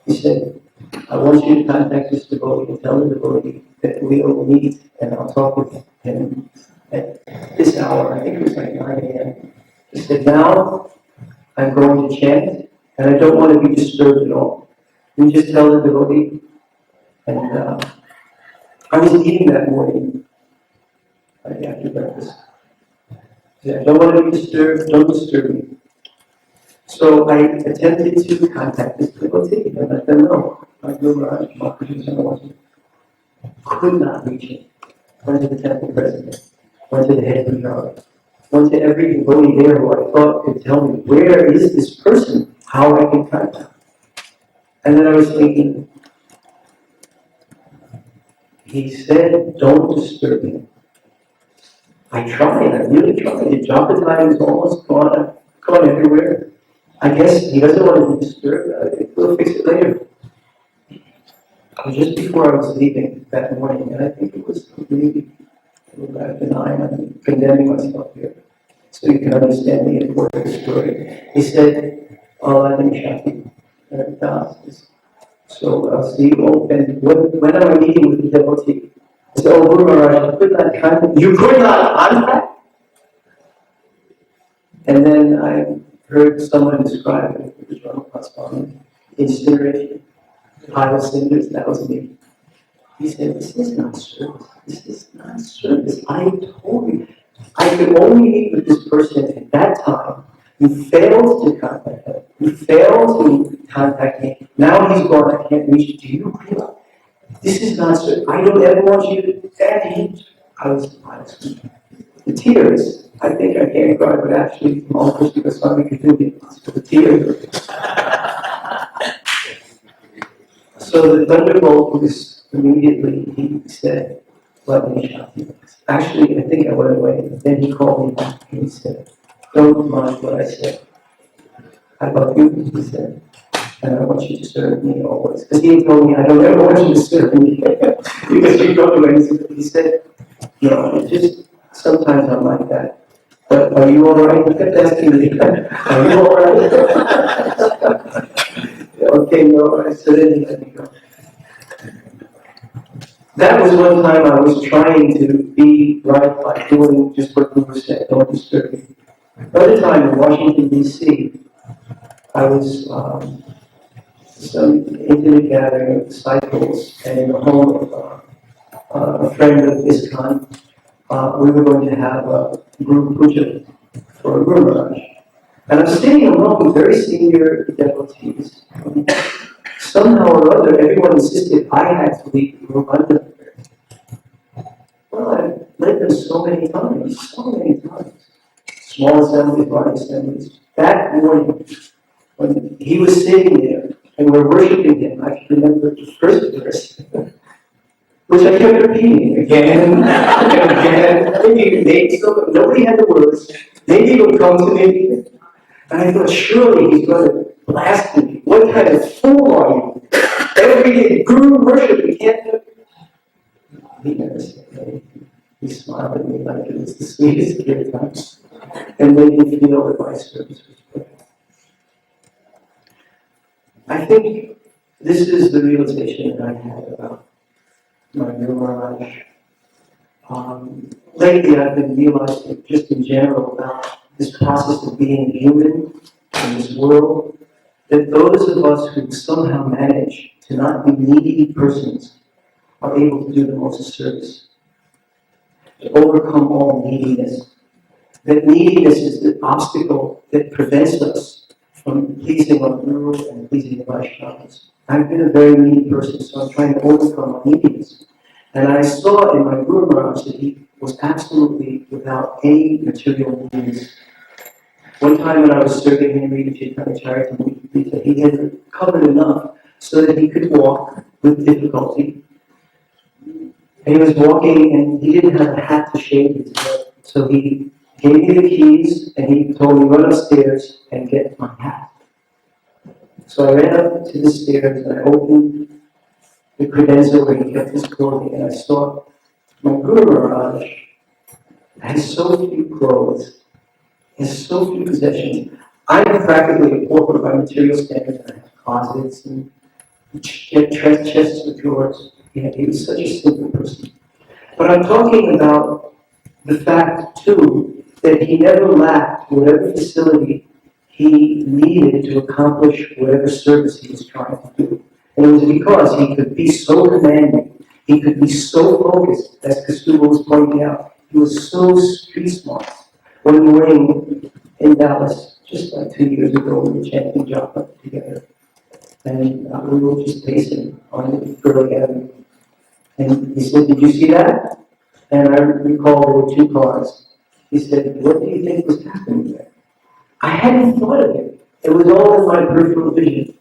He said, I want you to contact this devotee and tell the devotee that we'll meet and I'll talk with him at this hour. I think it was like 9 a.m. He said, now I'm going to chant and I don't want to be disturbed at all. You just tell the devotee. And I was eating that morning right after breakfast. He said, I don't want to be disturbed, don't disturb me. So I attempted to contact this devotee and let them know. My Guru Maharaj, Tamal Krishna Goswami, could not reach him. Went to the temple president, went to the head of the yard, went to every devotee there who I thought could tell me, where is this person, how I can contact him. And then I was thinking, he said, don't disturb him. I really tried. The job time is almost gone. I've gone everywhere. I guess he doesn't want to be disturbed. We'll fix it later. Just before I was leaving that morning, and I think it was maybe about 9, I'm condemning myself here, so you can understand the importance of the story. He said, Allah Shakti. So see you all, and when I was meeting with the devotee, I said, oh, Guru Maharaj, you could not contact? And then I heard someone describe it, it was Ratha Swami, incineration, pile of cinders, that was me. He said, this is not service. This is not service. I told you. I could only meet with this person at that time. You failed to contact him. You failed to contact me. Now he's gone. I can't reach you. Do you realize? This is not service. I don't ever want you to. I was the tears. I think I can't cry, but actually, Tamal Krishna Goswami could do it. So the tears. So the thunderbolt was immediately, he said, let me shot you. Actually, I think I went away. Then he called me back and he said, don't mind what I said. I love you, he said, and I want you to serve me always. Because he told me, I don't ever want you to serve me. Because you don't do anything. He said, no, just sometimes I'm like that. But are you all right? He kept asking me, are you all right? Okay, no, I said, then he let me go. That was one time I was trying to be right by doing just what Guru said, don't disturb me. Another time in Washington, D.C., I was some intimate gathering of disciples, and in the home of a friend of ISKCON, we were going to have a group puja for Guru Maharaj. And I'm sitting among very senior devotees. Somehow or other, everyone insisted I had to lead the group under the prayer. Well, I've led them so many times. Small assemblies, large assemblies. That morning, when he was sitting there and we're worshiping him, I can remember the first verse, which I kept repeating again and again, thinking maybe nobody had the words, maybe it would come to me. And I thought, surely he's going to blast me. What kind of fool are you? Every day, Guru worship, you can't do it. He never said anything. He smiled at me like it was the sweetest kid time. And made me feel that my service was perfect. I think this is the realization that I had about my Guru Maharaj. Lately, I've been realizing, just in general, about this process of being human in this world, that those of us who somehow manage to not be needy persons are able to do the most service, to overcome all neediness. That neediness is the obstacle that prevents us from pleasing our Guru and pleasing the Vaishnavas. I've been a very needy person, so I'm trying to overcome my neediness. And I saw in my Guru Maharaj that he was absolutely without any material needs. One time when I was serving him, he had recovered enough so that he could walk with difficulty. And he was walking and he didn't have a hat to shade his head. So he gave me the keys and he told me, run upstairs and get my hat. So I ran up to the stairs and I opened the credenza where he kept his clothing and I saw My Guru Maharaj has so few clothes, has so few possessions. I'm practically a pauper by material standards. I have closets and chests of drawers. He was such a simple person. But I'm talking about the fact, too, that he never lacked whatever facility he needed to accomplish whatever service he was trying to do. And it was because he could be so commanding, he could be so focused, as Kastuba was pointing out. He was so street smart. One morning in Dallas, just like 2 years ago, we were chanting japa together. And we were just pacing on the Burley Avenue. And he said, "Did you see that?" And I recall there were 2 cars. He said, "What do you think was happening there?" I hadn't thought of it. It was all in my peripheral vision.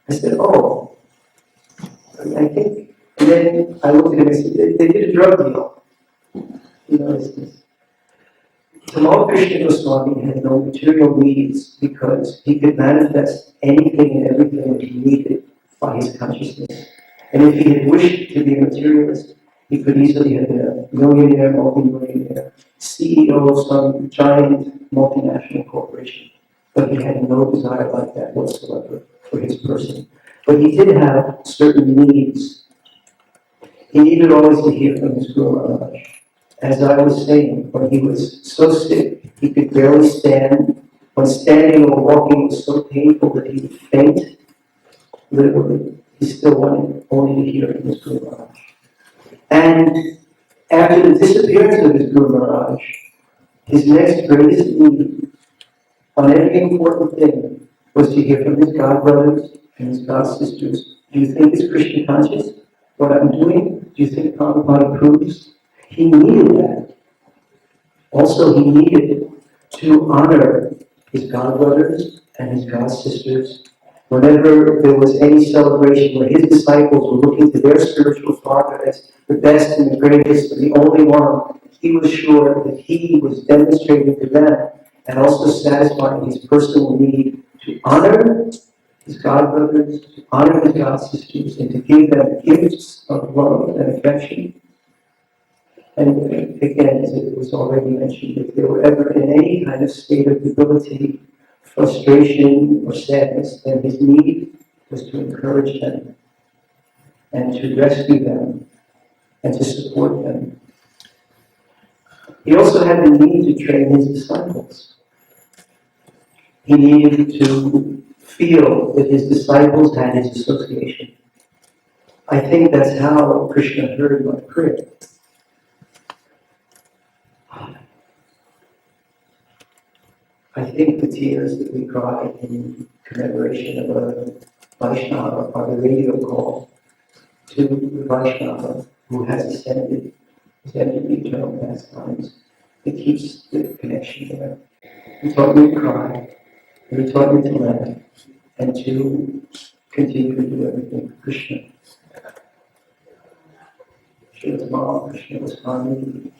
I said, "Oh, I think." And then I looked at him and said, "They did a drug deal." You know, this. Tamal Krishna Goswami had no material needs because he could manifest anything and everything that he needed by his consciousness. And if he had wished to be a materialist, he could easily have been a millionaire, multi-millionaire, CEO of some giant multinational corporation. But he had no desire like that whatsoever for his person. But he did have certain needs. He needed always to hear from his Guru Maharaj. As I was saying, when he was so sick, he could barely stand. When standing or walking was so painful that he would faint, literally, he still wanted only to hear from his Guru Maharaj. And after the disappearance of his Guru Maharaj, his next greatest need on every important thing was to hear from his God brothers and his God sisters. Do you think it's Krishna conscious, what I'm doing? Do you think Prabhupada approves? He needed that. Also, he needed to honor his God brothers and his God sisters. Whenever there was any celebration where his disciples were looking to their spiritual father as the best and the greatest and the only one, he was sure that he was demonstrating to them and also satisfying his personal need to honor his God brothers, to honor his God sisters, and to give them gifts of love and affection. And again, as it was already mentioned, if they were ever in any kind of state of debility, frustration, or sadness, then his need was to encourage them and to rescue them and to support them. He also had the need to train his disciples. He needed to feel that his disciples had his association. I think that's how Krishna heard my prayer. I think the tears that we cry in commemoration of a Vaishnava are the radio call to the Vaishnava who has ascended the eternal pastimes. It keeps the connection there. He taught me to cry, and he taught me to laugh, and to continue to do everything for Krishna. Shri Tamal Krishna Goswami.